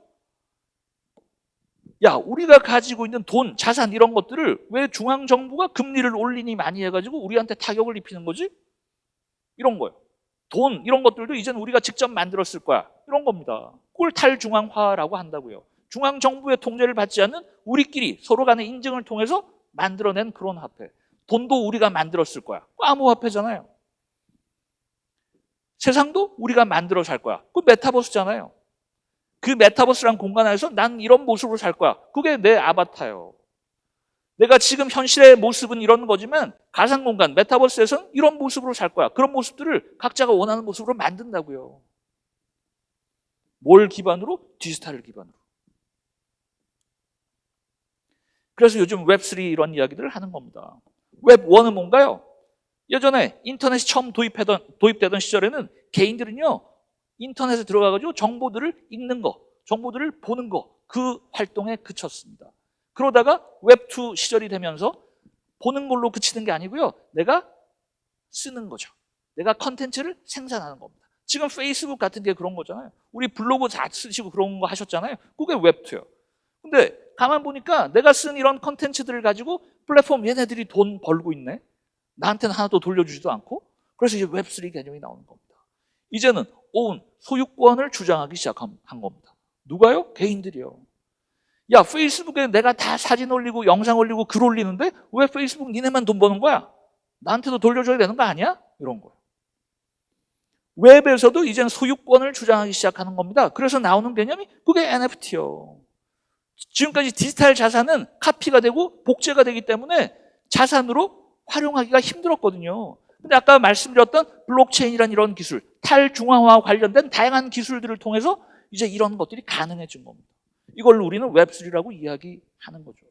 야, 우리가 가지고 있는 돈, 자산 이런 것들을 왜 중앙정부가 금리를 올리니 많이 해가지고 우리한테 타격을 입히는 거지? 이런 거예요. 돈 이런 것들도 이제는 우리가 직접 만들었을 거야. 이런 겁니다. 그걸 탈중앙화라고 한다고요. 중앙정부의 통제를 받지 않는 우리끼리 서로 간의 인증을 통해서 만들어낸 그런 화폐. 돈도 우리가 만들었을 거야. 암호화폐잖아요. 세상도 우리가 만들어 살 거야. 그 메타버스잖아요. 그 메타버스란 공간 안에서 난 이런 모습으로 살 거야. 그게 내 아바타예요. 내가 지금 현실의 모습은 이런 거지만 가상공간, 메타버스에서는 이런 모습으로 살 거야. 그런 모습들을 각자가 원하는 모습으로 만든다고요. 뭘 기반으로? 디지털을 기반으로. 그래서 요즘 웹3 이런 이야기들을 하는 겁니다. 웹1은 뭔가요? 예전에 인터넷이 처음 도입되던 시절에는 개인들은요. 인터넷에 들어가가지고 정보들을 읽는 거, 정보들을 보는 거, 그 활동에 그쳤습니다. 그러다가 웹2 시절이 되면서 보는 걸로 그치는 게 아니고요. 내가 쓰는 거죠. 내가 컨텐츠를 생산하는 겁니다. 지금 페이스북 같은 게 그런 거잖아요. 우리 블로그 다 쓰시고 그런 거 하셨잖아요. 그게 웹2예요. 근데 가만 보니까 내가 쓴 이런 컨텐츠들을 가지고 플랫폼 얘네들이 돈 벌고 있네. 나한테는 하나도 돌려주지도 않고. 그래서 이제 웹3 개념이 나오는 겁니다. 이제는 오운, 소유권을 주장하기 시작한 겁니다. 누가요? 개인들이요. 야, 페이스북에 내가 다 사진 올리고 영상 올리고 글 올리는데 왜 페이스북 니네만 돈 버는 거야? 나한테도 돌려줘야 되는 거 아니야? 이런 거예요. 웹에서도 이제는 소유권을 주장하기 시작하는 겁니다. 그래서 나오는 개념이 그게 NFT요. 지금까지 디지털 자산은 카피가 되고 복제가 되기 때문에 자산으로 활용하기가 힘들었거든요. 근데 아까 말씀드렸던 블록체인이라는 이런 기술, 탈중앙화와 관련된 다양한 기술들을 통해서 이제 이런 것들이 가능해진 겁니다. 이걸 우리는 웹3라고 이야기하는 거죠.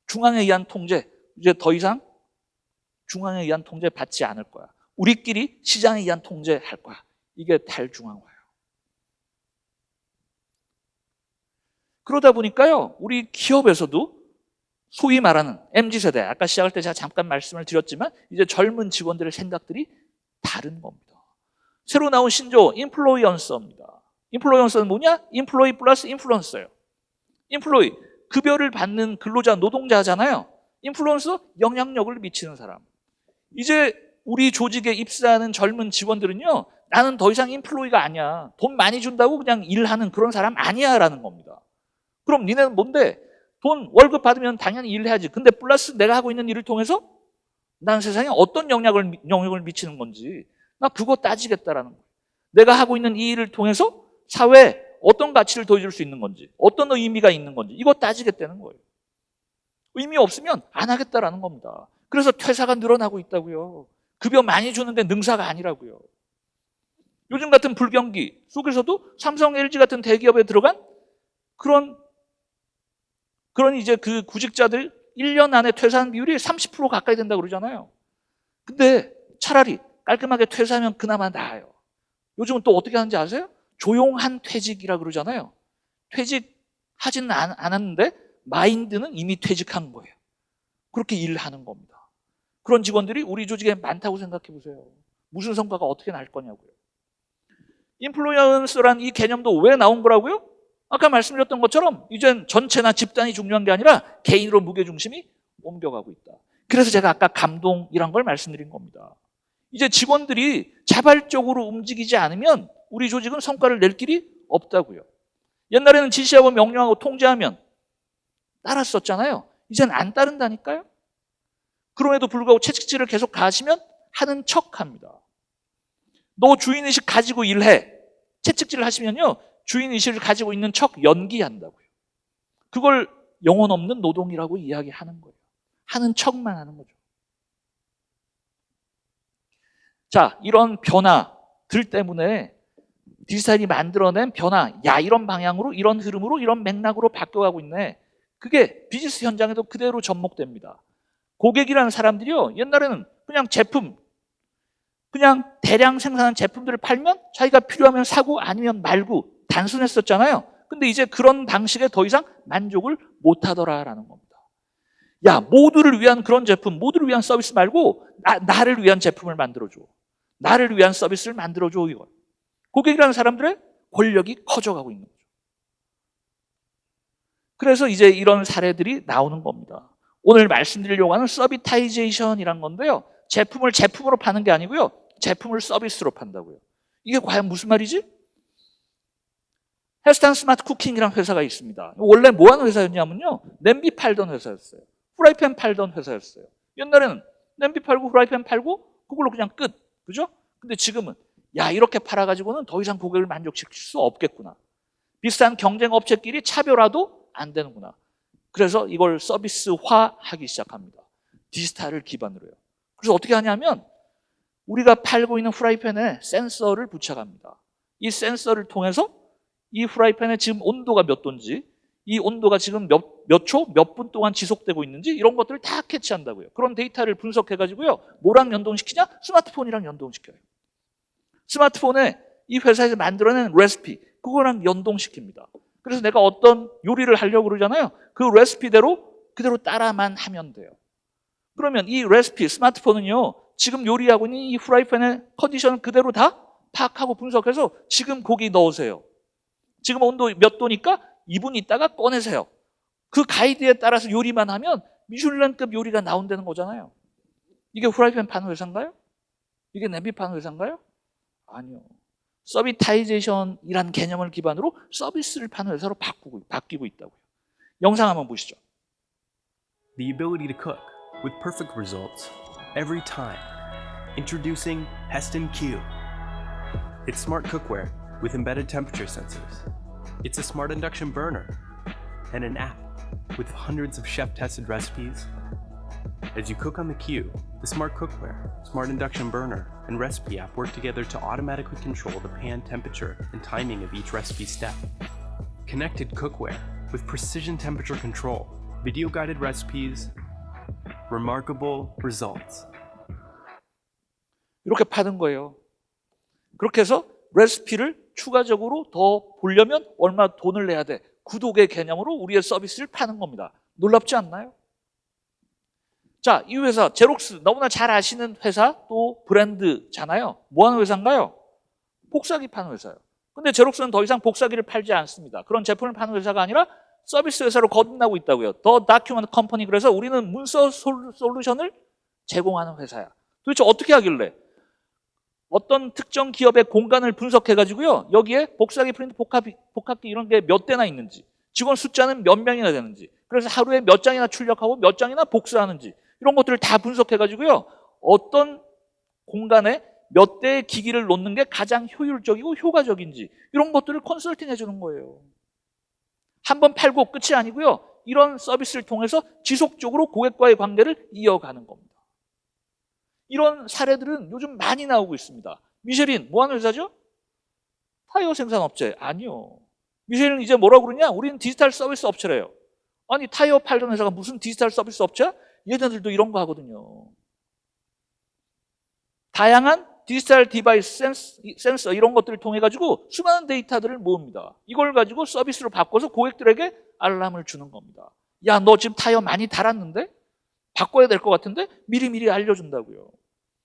중앙에 의한 통제, 이제 더 이상 중앙에 의한 통제 받지 않을 거야. 우리끼리 시장에 의한 통제할 거야. 이게 탈중앙화예요. 그러다 보니까요, 우리 기업에서도 소위 말하는 MZ세대, 아까 시작할 때 제가 잠깐 말씀을 드렸지만 이제 젊은 직원들의 생각들이 다른 겁니다. 새로 나온 신조 인플루언서입니다. 인플루언서는 뭐냐? 인플로이 플러스 인플루언서예요. 인플로이, 급여를 받는 근로자, 노동자잖아요. 인플루언서, 영향력을 미치는 사람. 이제 우리 조직에 입사하는 젊은 직원들은요, 나는 더 이상 인플로이가 아니야. 돈 많이 준다고 그냥 일하는 그런 사람 아니야 라는 겁니다. 그럼 니네는 뭔데? 돈 월급 받으면 당연히 일해야지. 근데 플러스 내가 하고 있는 일을 통해서 난 세상에 어떤 영향을 미치는 건지 나 그거 따지겠다라는 거예요. 내가 하고 있는 이 일을 통해서 사회에 어떤 가치를 더해줄 수 있는 건지, 어떤 의미가 있는 건지 이거 따지겠다는 거예요. 의미 없으면 안 하겠다라는 겁니다. 그래서 퇴사가 늘어나고 있다고요. 급여 많이 주는데 능사가 아니라고요. 요즘 같은 불경기 속에서도 삼성, LG 같은 대기업에 들어간 그런 이제 그 구직자들 1년 안에 퇴사하는 비율이 30% 가까이 된다고 그러잖아요. 근데 차라리 깔끔하게 퇴사하면 그나마 나아요. 요즘은 또 어떻게 하는지 아세요? 조용한 퇴직이라 그러잖아요. 퇴직하지는 않았는데 마인드는 이미 퇴직한 거예요. 그렇게 일을 하는 겁니다. 그런 직원들이 우리 조직에 많다고 생각해 보세요. 무슨 성과가 어떻게 날 거냐고요. 인플루언서란 이 개념도 왜 나온 거라고요? 아까 말씀드렸던 것처럼 이젠 전체나 집단이 중요한 게 아니라 개인으로 무게중심이 옮겨가고 있다. 그래서 제가 아까 감동이란 걸 말씀드린 겁니다. 이제 직원들이 자발적으로 움직이지 않으면 우리 조직은 성과를 낼 길이 없다고요. 옛날에는 지시하고 명령하고 통제하면 따랐었잖아요. 이젠 안 따른다니까요. 그럼에도 불구하고 채찍질을 계속 가하시면 하는 척합니다. 너 주인의식 가지고 일해. 채찍질을 하시면요, 주인의식을 가지고 있는 척 연기한다고요. 그걸 영혼 없는 노동이라고 이야기하는 거예요. 하는 척만 하는 거죠. 자, 이런 변화들 때문에 디지털이 만들어낸 변화, 야, 이런 방향으로, 이런 흐름으로, 이런 맥락으로 바뀌어가고 있네. 그게 비즈니스 현장에도 그대로 접목됩니다. 고객이라는 사람들이요, 옛날에는 그냥 제품, 그냥 대량 생산한 제품들을 팔면 자기가 필요하면 사고 아니면 말고 단순했었잖아요. 근데 이제 그런 방식에 더 이상 만족을 못하더라라는 겁니다. 야, 모두를 위한 그런 제품, 모두를 위한 서비스 말고 나를 위한 제품을 만들어줘. 나를 위한 서비스를 만들어줘. 이거. 고객이라는 사람들의 권력이 커져가고 있는 거죠. 그래서 이제 이런 사례들이 나오는 겁니다. 오늘 말씀드리려고 하는 서비타이제이션이란 건데요, 제품을 제품으로 파는 게 아니고요, 제품을 서비스로 판다고요. 이게 과연 무슨 말이지? 헬스탄 스마트 쿠킹이라는 회사가 있습니다. 원래 뭐 하는 회사였냐면요, 냄비 팔던 회사였어요. 후라이팬 팔던 회사였어요. 옛날에는 냄비 팔고 후라이팬 팔고 그걸로 그냥 끝. 그죠? 근데 지금은 야, 이렇게 팔아가지고는 더 이상 고객을 만족시킬 수 없겠구나. 비슷한 경쟁 업체끼리 차별화도 안 되는구나. 그래서 이걸 서비스화하기 시작합니다. 디지털을 기반으로요. 그래서 어떻게 하냐면 우리가 팔고 있는 후라이팬에 센서를 부착합니다. 이 센서를 통해서 이 후라이팬의 지금 온도가 몇 도인지, 이 온도가 지금 몇 초, 몇 분 동안 지속되고 있는지 이런 것들을 다 캐치한다고요. 그런 데이터를 분석해가지고요, 뭐랑 연동시키냐? 스마트폰이랑 연동시켜요. 스마트폰에 이 회사에서 만들어낸 레시피, 그거랑 연동시킵니다. 그래서 내가 어떤 요리를 하려고 그러잖아요. 그 레시피대로 그대로 따라만 하면 돼요. 그러면 이 레시피, 스마트폰은요, 지금 요리하고 있는 이 후라이팬의 컨디션을 그대로 다 파악하고 분석해서 지금 고기 넣으세요. 지금 온도 몇 도니까 2분 있다가 꺼내세요. 그 가이드에 따라서 요리만 하면 미슐랭급 요리가 나온다는 거잖아요. 이게 후라이팬 파는 회사인가요? 이게 냄비 파는 회사인가요? 아니요. 서비타이제이션이란 개념을 기반으로 서비스를 파는 회사로 바뀌고 있다고요. 영상 한번 보시죠. The ability to cook with perfect results every time. Introducing Heston Q. It's smart cookware with embedded temperature sensors. It's a smart induction burner and an app with hundreds of chef-tested recipes. As you cook on the Q, the smart cookware, smart induction burner, and recipe app work together to automatically control the pan temperature and timing of each recipe step. Connected cookware with precision temperature control, video-guided recipes, remarkable results. 이렇게 파는 거예요. 그렇게 해서 레시피를 추가적으로 더 보려면 얼마 돈을 내야 돼. 구독의 개념으로 우리의 서비스를 파는 겁니다. 놀랍지 않나요? 자, 이 회사 제록스 너무나 잘 아시는 회사 또 브랜드잖아요. 뭐 하는 회사인가요? 복사기 파는 회사예요. 근데 제록스는 더 이상 복사기를 팔지 않습니다. 그런 제품을 파는 회사가 아니라 서비스 회사로 거듭나고 있다고요. 더 다큐먼트 컴퍼니. 그래서 우리는 문서 솔루션을 제공하는 회사야. 도대체 어떻게 하길래? 어떤 특정 기업의 공간을 분석해가지고요. 여기에 복사기, 프린트, 복합기 이런 게 몇 대나 있는지, 직원 숫자는 몇 명이나 되는지, 그래서 하루에 몇 장이나 출력하고 몇 장이나 복사하는지 이런 것들을 다 분석해가지고요. 어떤 공간에 몇 대의 기기를 놓는 게 가장 효율적이고 효과적인지 이런 것들을 컨설팅 해주는 거예요. 한번 팔고 끝이 아니고요. 이런 서비스를 통해서 지속적으로 고객과의 관계를 이어가는 겁니다. 이런 사례들은 요즘 많이 나오고 있습니다. 미쉐린 뭐 하는 회사죠? 타이어 생산업체. 아니요. 미쉐린은 이제 뭐라고 그러냐? 우리는 디지털 서비스 업체래요. 아니 타이어 팔던 회사가 무슨 디지털 서비스 업체야? 얘네들도 이런 거 하거든요. 다양한 디지털 디바이스, 센서 이런 것들을 통해 가지고 수많은 데이터들을 모읍니다. 이걸 가지고 서비스로 바꿔서 고객들에게 알람을 주는 겁니다. 야, 너 지금 타이어 많이 달았는데? 바꿔야 될 것 같은데? 미리미리 알려준다고요.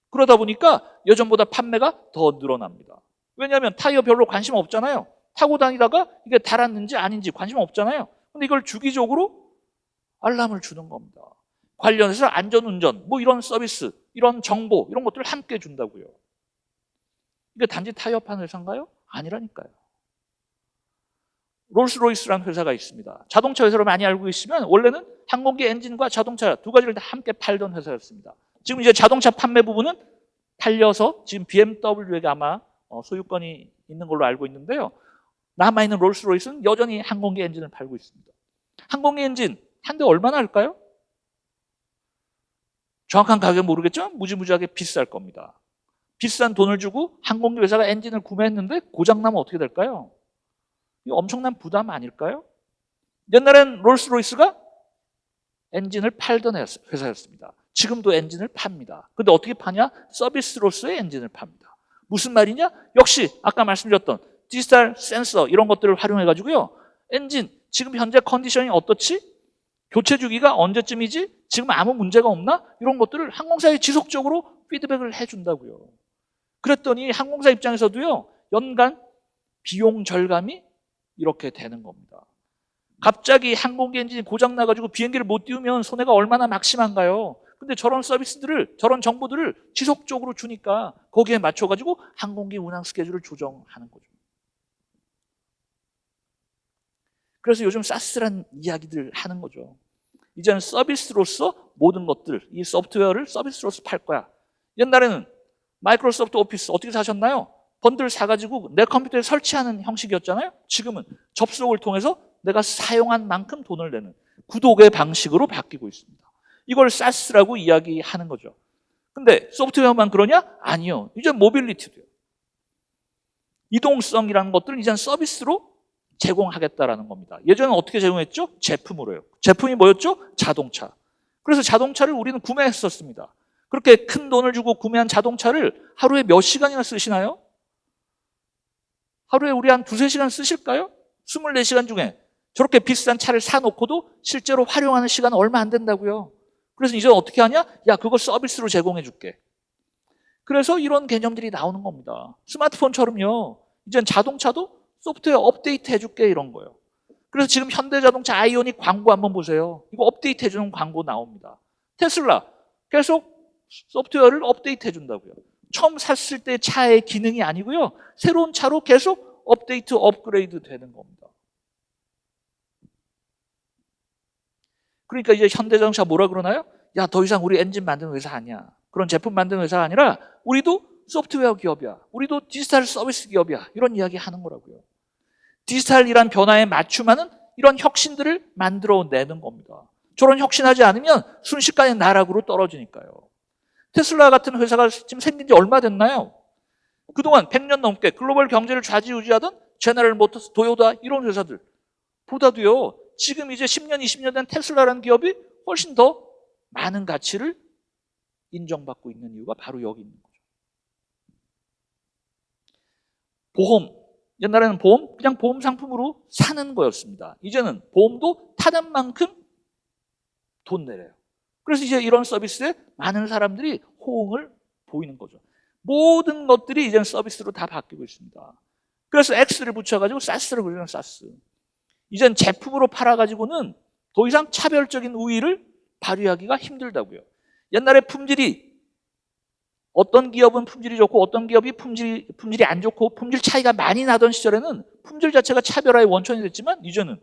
그러다 보니까 예전보다 판매가 더 늘어납니다. 왜냐하면 타이어 별로 관심 없잖아요. 타고 다니다가 이게 달았는지 아닌지 관심 없잖아요. 근데 이걸 주기적으로 알람을 주는 겁니다. 관련해서 안전운전, 뭐 이런 서비스, 이런 정보, 이런 것들을 함께 준다고요. 이게 단지 타이어 파는 회사인가요? 아니라니까요. 롤스로이스라는 회사가 있습니다. 자동차 회사로 많이 알고 계시면 원래는 항공기 엔진과 자동차 두 가지를 다 함께 팔던 회사였습니다. 지금 이제 자동차 판매 부분은 팔려서 지금 BMW에게 아마 소유권이 있는 걸로 알고 있는데요. 남아있는 롤스로이스는 여전히 항공기 엔진을 팔고 있습니다. 항공기 엔진 한 대 얼마나 할까요? 정확한 가격 모르겠지만 무지무지하게 비쌀 겁니다. 비싼 돈을 주고 항공기 회사가 엔진을 구매했는데 고장나면 어떻게 될까요? 이거 엄청난 부담 아닐까요? 옛날엔 롤스로이스가 엔진을 팔던 회사였습니다. 지금도 엔진을 팝니다. 근데 어떻게 파냐? 서비스로서의 엔진을 팝니다. 무슨 말이냐? 역시 아까 말씀드렸던 디지털 센서 이런 것들을 활용해 가지고요. 엔진 지금 현재 컨디션이 어떻지? 교체 주기가 언제쯤이지? 지금 아무 문제가 없나? 이런 것들을 항공사에 지속적으로 피드백을 해준다고요. 그랬더니 항공사 입장에서도요. 연간 비용 절감이 이렇게 되는 겁니다. 갑자기 항공기 엔진이 고장나가지고 비행기를 못 띄우면 손해가 얼마나 막심한가요? 근데 저런 서비스들을, 저런 정보들을 지속적으로 주니까 거기에 맞춰가지고 항공기 운항 스케줄을 조정하는 거죠. 그래서 요즘 사스란 이야기들 하는 거죠. 이제는 서비스로서 모든 것들, 이 소프트웨어를 서비스로서 팔 거야. 옛날에는 마이크로소프트 오피스 어떻게 사셨나요? 번들 사가지고 내 컴퓨터에 설치하는 형식이었잖아요. 지금은 접속을 통해서 내가 사용한 만큼 돈을 내는 구독의 방식으로 바뀌고 있습니다. 이걸 사스라고 이야기하는 거죠. 근데 소프트웨어만 그러냐? 아니요. 이제 모빌리티도요. 이동성이라는 것들을 이제 서비스로 제공하겠다라는 겁니다. 예전에는 어떻게 제공했죠? 제품으로요. 제품이 뭐였죠? 자동차. 그래서 자동차를 우리는 구매했었습니다. 그렇게 큰 돈을 주고 구매한 자동차를 하루에 몇 시간이나 쓰시나요? 하루에 우리 한 2-3시간 쓰실까요? 24시간 중에 저렇게 비싼 차를 사놓고도 실제로 활용하는 시간은 얼마 안 된다고요. 그래서 이제 어떻게 하냐? 야, 그거 서비스로 제공해 줄게. 그래서 이런 개념들이 나오는 겁니다. 스마트폰처럼요. 이젠 자동차도 소프트웨어 업데이트 해줄게 이런 거예요. 그래서 지금 현대자동차 아이오닉 광고 한번 보세요. 이거 업데이트 해주는 광고 나옵니다. 테슬라 계속 소프트웨어를 업데이트 해준다고요. 처음 샀을 때 차의 기능이 아니고요. 새로운 차로 계속 업데이트, 업그레이드 되는 겁니다. 그러니까 이제 현대자동차 뭐라 그러나요? 야, 더 이상 우리 엔진 만드는 회사 아니야. 그런 제품 만드는 회사가 아니라 우리도 소프트웨어 기업이야. 우리도 디지털 서비스 기업이야. 이런 이야기 하는 거라고요. 디지털이란 변화에 맞춤하는 이런 혁신들을 만들어내는 겁니다. 저런 혁신하지 않으면 순식간에 나락으로 떨어지니까요. 테슬라 같은 회사가 지금 생긴 지 얼마 됐나요? 그동안 100년 넘게 글로벌 경제를 좌지우지하던 제너럴 모터스, 도요타 이런 회사들 보다도요. 지금 이제 10년, 20년 된 테슬라라는 기업이 훨씬 더 많은 가치를 인정받고 있는 이유가 바로 여기 있는 거죠. 보험, 옛날에는 보험 그냥 보험 상품으로 사는 거였습니다. 이제는 보험도 타는 만큼 돈 내래요. 그래서 이제 이런 서비스에 많은 사람들이 호응을 보이는 거죠. 모든 것들이 이제는 서비스로 다 바뀌고 있습니다. 그래서 X를 붙여가지고 사스를 그리는 사스. 이젠 제품으로 팔아가지고는 더 이상 차별적인 우위를 발휘하기가 힘들다고요. 옛날에 품질이 어떤 기업은 품질이 좋고 어떤 기업이 품질이 안 좋고 품질 차이가 많이 나던 시절에는 품질 자체가 차별화의 원천이 됐지만 이제는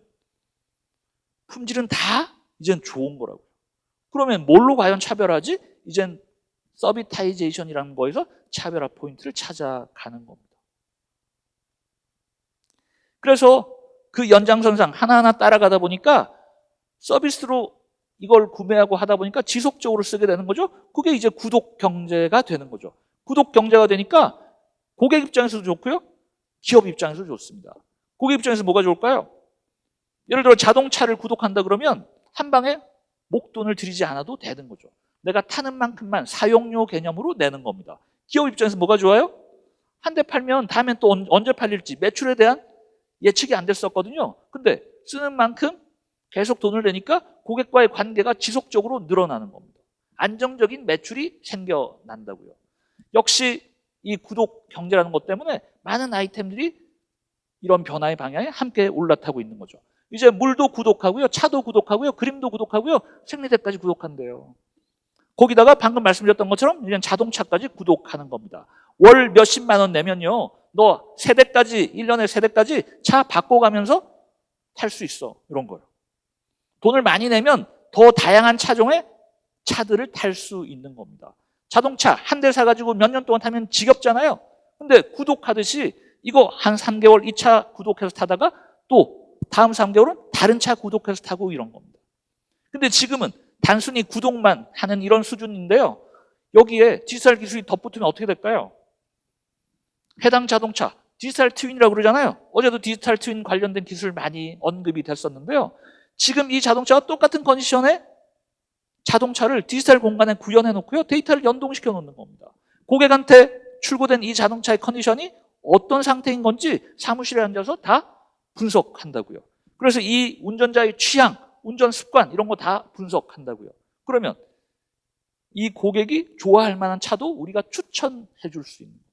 품질은 다 이젠 좋은 거라고요. 그러면 뭘로 과연 차별하지? 이젠 서비타이제이션이라는 거에서 차별화 포인트를 찾아가는 겁니다. 그래서 그 연장선상 하나하나 따라가다 보니까 서비스로 이걸 구매하고 하다 보니까 지속적으로 쓰게 되는 거죠. 그게 이제 구독 경제가 되는 거죠. 구독 경제가 되니까 고객 입장에서도 좋고요. 기업 입장에서도 좋습니다. 고객 입장에서 뭐가 좋을까요? 예를 들어 자동차를 구독한다 그러면 한 방에 목돈을 들이지 않아도 되는 거죠. 내가 타는 만큼만 사용료 개념으로 내는 겁니다. 기업 입장에서 뭐가 좋아요? 한 대 팔면 다음엔 또 언제 팔릴지 매출에 대한 예측이 안 됐었거든요. 근데 쓰는 만큼 계속 돈을 내니까 고객과의 관계가 지속적으로 늘어나는 겁니다. 안정적인 매출이 생겨난다고요. 역시 이 구독 경제라는 것 때문에 많은 아이템들이 이런 변화의 방향에 함께 올라타고 있는 거죠. 이제 물도 구독하고요, 차도 구독하고요, 그림도 구독하고요, 생리대까지 구독한대요. 거기다가 방금 말씀드렸던 것처럼 이제 자동차까지 구독하는 겁니다. 월 몇십만 원 내면요, 너 세대까지, 1년에 세대까지 차 바꿔가면서 탈 수 있어. 이런 거예요. 돈을 많이 내면 더 다양한 차종의 차들을 탈 수 있는 겁니다. 자동차 한 대 사가지고 몇 년 동안 타면 지겹잖아요. 근데 구독하듯이 이거 한 3개월 이 차 구독해서 타다가 또 다음 3개월은 다른 차 구독해서 타고 이런 겁니다. 근데 지금은 단순히 구독만 하는 이런 수준인데요. 여기에 디지털 기술이 덧붙으면 어떻게 될까요? 해당 자동차, 디지털 트윈이라고 그러잖아요. 어제도 디지털 트윈 관련된 기술 많이 언급이 됐었는데요. 지금 이 자동차와 똑같은 컨디션의 자동차를 디지털 공간에 구현해 놓고요. 데이터를 연동시켜 놓는 겁니다. 고객한테 출고된 이 자동차의 컨디션이 어떤 상태인 건지 사무실에 앉아서 다 분석한다고요. 그래서 이 운전자의 취향, 운전 습관 이런 거 다 분석한다고요. 그러면 이 고객이 좋아할 만한 차도 우리가 추천해 줄 수 있는 겁니다.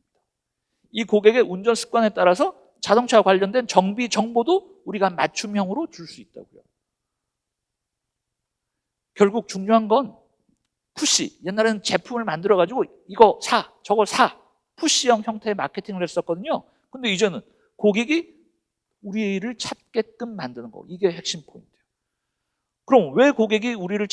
이 고객의 운전 습관에 따라서 자동차와 관련된 정비 정보도 우리가 맞춤형으로 줄 수 있다고요. 결국 중요한 건 푸시. 옛날에는 제품을 만들어가지고 이거 사, 저거 사. 푸시형 형태의 마케팅을 했었거든요. 근데 이제는 고객이 우리를 찾게끔 만드는 거. 이게 핵심 포인트예요. 그럼 왜 고객이 우리를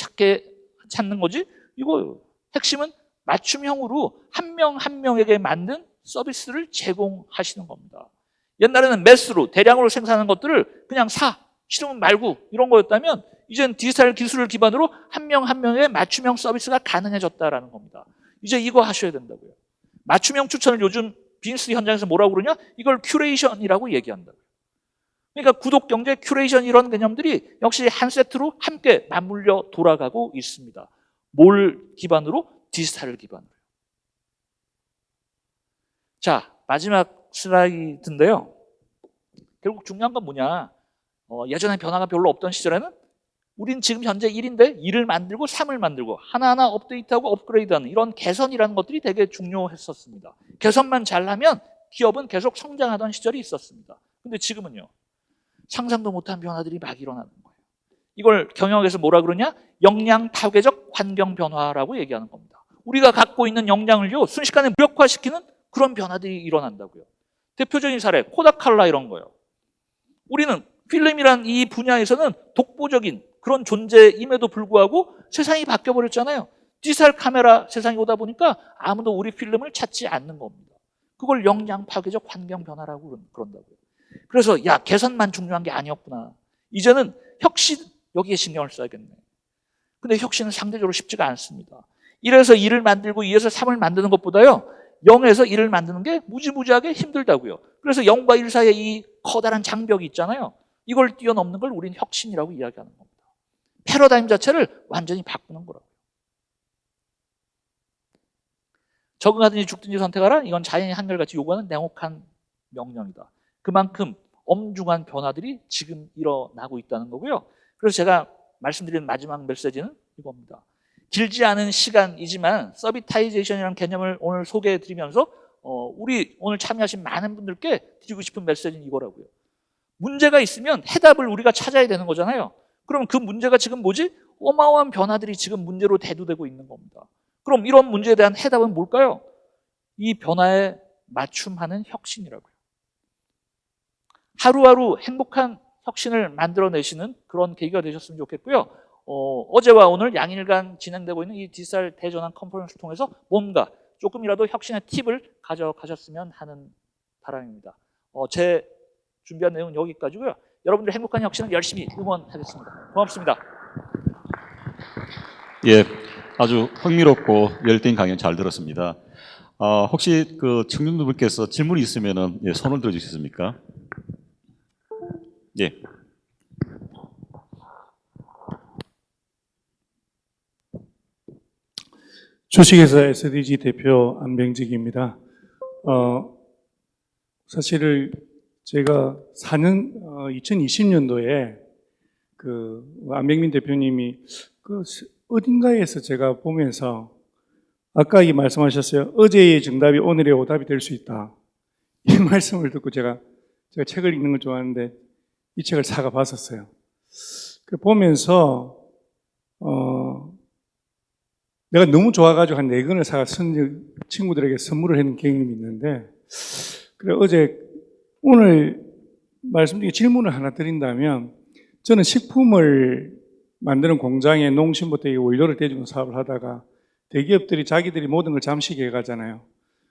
찾는 거지? 이거 핵심은 맞춤형으로 한 명 한 명에게 만든 서비스를 제공하시는 겁니다. 옛날에는 매스로 대량으로 생산하는 것들을 그냥 사, 싫으면 말고 이런 거였다면 이제는 디지털 기술을 기반으로 한 명 한 명의 맞춤형 서비스가 가능해졌다라는 겁니다. 이제 이거 하셔야 된다고요. 맞춤형 추천을 요즘 비즈니스 현장에서 뭐라고 그러냐? 이걸 큐레이션이라고 얘기한다고요. 그러니까 구독 경제, 큐레이션 이런 개념들이 역시 한 세트로 함께 맞물려 돌아가고 있습니다. 뭘 기반으로? 디지털을 기반으로. 자, 마지막 슬라이드인데요. 결국 중요한 건 뭐냐? 예전에 변화가 별로 없던 시절에는 우린 지금 현재 1인데 2를 만들고 3을 만들고 하나하나 업데이트하고 업그레이드하는 이런 개선이라는 것들이 되게 중요했었습니다. 개선만 잘하면 기업은 계속 성장하던 시절이 있었습니다. 근데 지금은요. 상상도 못한 변화들이 막 일어나는 거예요. 이걸 경영학에서 뭐라 그러냐? 역량 파괴적 환경 변화라고 얘기하는 겁니다. 우리가 갖고 있는 역량을요 순식간에 무력화시키는 그런 변화들이 일어난다고요. 대표적인 사례 코다칼라 이런 거예요. 우리는 필름이란 이 분야에서는 독보적인 그런 존재임에도 불구하고 세상이 바뀌어버렸잖아요. 디지털 카메라 세상이 오다 보니까 아무도 우리 필름을 찾지 않는 겁니다. 그걸 역량 파괴적 환경 변화라고 그런다고요. 그래서 야, 개선만 중요한 게 아니었구나. 이제는 혁신, 여기에 신경을 써야겠네. 근데 혁신은 상대적으로 쉽지가 않습니다. 1에서 2를 만들고 2에서 3을 만드는 것보다요 0에서 1을 만드는 게 무지무지하게 힘들다고요. 그래서 0과 1 사이에 이 커다란 장벽이 있잖아요. 이걸 뛰어넘는 걸 우리는 혁신이라고 이야기하는 겁니다. 패러다임 자체를 완전히 바꾸는 거라고요. 적응하든지 죽든지 선택하라. 이건 자연이 한결같이 요구하는 냉혹한 명령이다. 그만큼 엄중한 변화들이 지금 일어나고 있다는 거고요. 그래서 제가 말씀드리는 마지막 메시지는 이겁니다. 길지 않은 시간이지만 서비타이제이션이라는 개념을 오늘 소개해드리면서 우리 오늘 참여하신 많은 분들께 드리고 싶은 메시지는 이거라고요. 문제가 있으면 해답을 우리가 찾아야 되는 거잖아요. 그럼 그 문제가 지금 뭐지? 어마어마한 변화들이 지금 문제로 대두되고 있는 겁니다. 그럼 이런 문제에 대한 해답은 뭘까요? 이 변화에 맞춤하는 혁신이라고요. 하루하루 행복한 혁신을 만들어내시는 그런 계기가 되셨으면 좋겠고요. 어제와 오늘 양일간 진행되고 있는 이 디지털 대전환 컨퍼런스를 통해서 뭔가 조금이라도 혁신의 팁을 가져가셨으면 하는 바람입니다. 제 준비한 내용은 여기까지고요. 여러분들 행복한 혁신을 열심히 응원하겠습니다. 고맙습니다. 예, 아주 흥미롭고 열띤 강연 잘 들었습니다. 혹시 그 청중분들께서 질문이 있으면은 예, 손을 들어주시겠습니까? 예. 주식회사 SDG 대표 안병직입니다. 사실 제가 2020년도에 그 안병민 대표님이 그 어딘가에서 제가 보면서 아까 이 말씀하셨어요. 어제의 정답이 오늘의 오답이 될 수 있다. 이 말씀을 듣고 제가 책을 읽는 걸 좋아하는데 이 책을 사가 봤었어요. 그 보면서 내가 너무 좋아가지고 한 4권을 사가 친구들에게 선물을 해놓은 경험이 있는데, 그래 오늘 말씀드린 질문을 하나 드린다면, 저는 식품을 만드는 공장에 농심부터 원료를 대주는 사업을 하다가 대기업들이 자기들이 모든 걸 잠식해 가잖아요.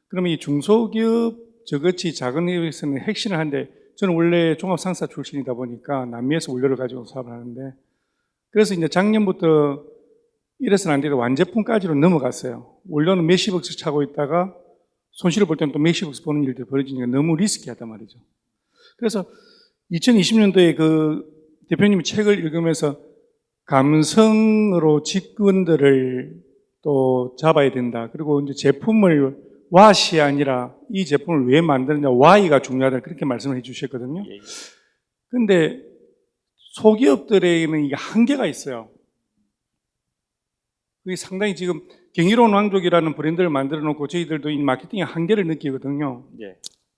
그러면 이 중소기업 저같이 작은 기업에서는 핵심을 하는데, 저는 원래 종합상사 출신이다 보니까 남미에서 원료를 가지고 사업을 하는데, 그래서 이제 작년부터 이래서는 안 되고 완제품까지로 넘어갔어요. 원료는 몇십억씩 차고 있다가 손실을 볼 때는 또 몇십억씩 보는 일들이 벌어지니까 너무 리스키하단 말이죠. 그래서 2020년도에 그 대표님이 책을 읽으면서 감성으로 직원들을 또 잡아야 된다. 그리고 이제 제품을 왓이 아니라 이 제품을 왜 만드느냐, why가 중요하다. 그렇게 말씀을 해 주셨거든요. 근데 소기업들에게는 이게 한계가 있어요. 그게 상당히 지금 경이로운 왕족이라는 브랜드를 만들어 놓고 저희들도 이 마케팅의 한계를 느끼거든요.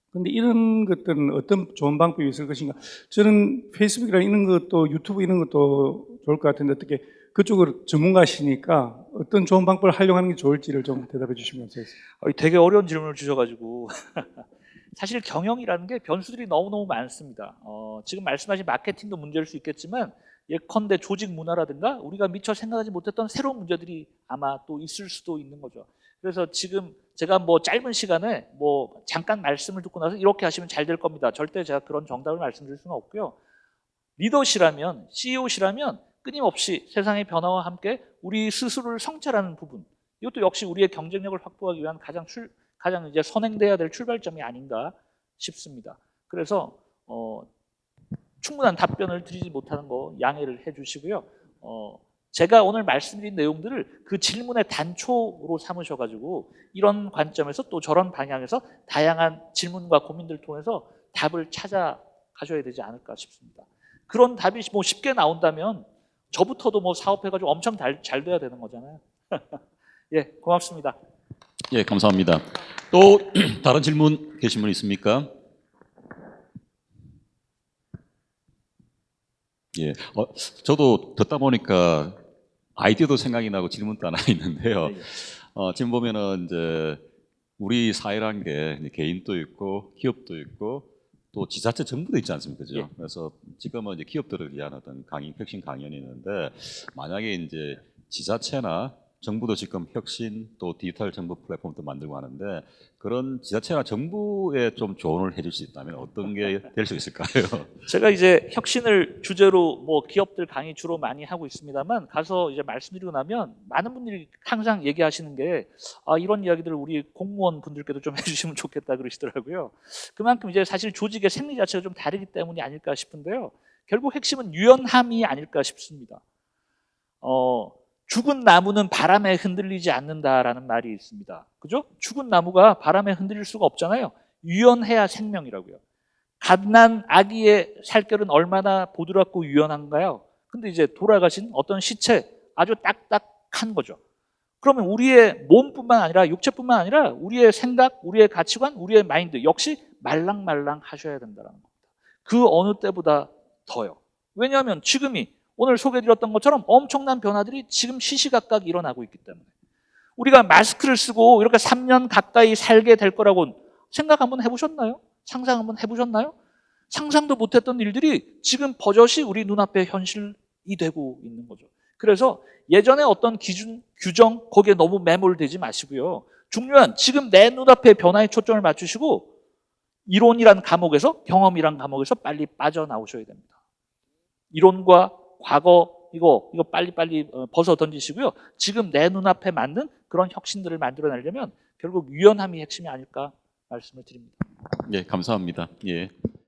근데 이런 것들은 어떤 좋은 방법이 있을 것인가? 저는 페이스북이나 이런 것도 유튜브 이런 것도 좋을 것 같은데 어떻게 그쪽으로 전문가시니까 어떤 좋은 방법을 활용하는 게 좋을지를 좀 대답해 주시면 감사하겠습니다. 되게 어려운 질문을 주셔가지고 사실 경영이라는 게 변수들이 너무너무 많습니다. 지금 말씀하신 마케팅도 문제일 수 있겠지만 예컨대 조직 문화라든가 우리가 미처 생각하지 못했던 새로운 문제들이 아마 또 있을 수도 있는 거죠. 그래서 지금 제가 뭐 짧은 시간에 뭐 잠깐 말씀을 듣고 나서 이렇게 하시면 잘 될 겁니다. 절대 제가 그런 정답을 말씀드릴 수는 없고요. 리더시라면, CEO시라면 끊임없이 세상의 변화와 함께 우리 스스로를 성찰하는 부분, 이것도 역시 우리의 경쟁력을 확보하기 위한 가장 이제 선행돼야 될 출발점이 아닌가 싶습니다. 그래서 충분한 답변을 드리지 못하는 거 양해를 해주시고요. 제가 오늘 말씀드린 내용들을 그 질문의 단초로 삼으셔가지고 이런 관점에서 또 저런 방향에서 다양한 질문과 고민들을 통해서 답을 찾아가셔야 되지 않을까 싶습니다. 그런 답이 뭐 쉽게 나온다면 저부터도 뭐 사업해가지고 엄청 잘 돼야 되는 거잖아요. 예, 고맙습니다. 예, 감사합니다. 또 다른 질문 계신 분 있습니까? 예, 저도 듣다 보니까 아이디어도 생각이 나고 질문도 하나 있는데요. 지금 보면은 이제 우리 사회라는 게 개인도 있고 기업도 있고 또 지자체 정부도 있지 않습니까? 그죠? 그래서 지금은 이제 기업들을 위한 어떤 혁신 강연이 있는데 만약에 이제 지자체나 정부도 지금 혁신 또 디지털 정부 플랫폼도 만들고 하는데 그런 지자체나 정부에 좀 조언을 해줄 수 있다면 어떤 게 될 수 있을까요? 제가 이제 혁신을 주제로 뭐 기업들 강의 주로 많이 하고 있습니다만 가서 이제 말씀드리고 나면 많은 분들이 항상 얘기하시는 게 이런 이야기들을 우리 공무원 분들께도 좀 해주시면 좋겠다 그러시더라고요. 그만큼 이제 사실 조직의 생리 자체가 좀 다르기 때문이 아닐까 싶은데요. 결국 핵심은 유연함이 아닐까 싶습니다. 죽은 나무는 바람에 흔들리지 않는다라는 말이 있습니다. 그죠? 죽은 나무가 바람에 흔들릴 수가 없잖아요. 유연해야 생명이라고요. 갓난 아기의 살결은 얼마나 부드럽고 유연한가요? 근데 이제 돌아가신 어떤 시체 아주 딱딱한 거죠. 그러면 우리의 몸뿐만 아니라 육체뿐만 아니라 우리의 생각, 우리의 가치관, 우리의 마인드 역시 말랑말랑 하셔야 된다는 겁니다. 그 어느 때보다 더요. 왜냐하면 지금이 오늘 소개해드렸던 것처럼 엄청난 변화들이 지금 시시각각 일어나고 있기 때문에 우리가 마스크를 쓰고 이렇게 3년 가까이 살게 될 거라고 생각 한번 해보셨나요? 상상 한번 해보셨나요? 상상도 못했던 일들이 지금 버젓이 우리 눈앞에 현실이 되고 있는 거죠. 그래서 예전에 어떤 기준, 규정 거기에 너무 매몰되지 마시고요. 중요한 지금 내 눈앞에 변화에 초점을 맞추시고 이론이란 감옥에서 경험이란 감옥에서 빨리 빠져나오셔야 됩니다. 이론과 과거 이거 빨리빨리 벗어 던지시고요. 지금 내 눈앞에 맞는 그런 혁신들을 만들어내려면 결국 유연함이 핵심이 아닐까 말씀을 드립니다. 예, 감사합니다. 예.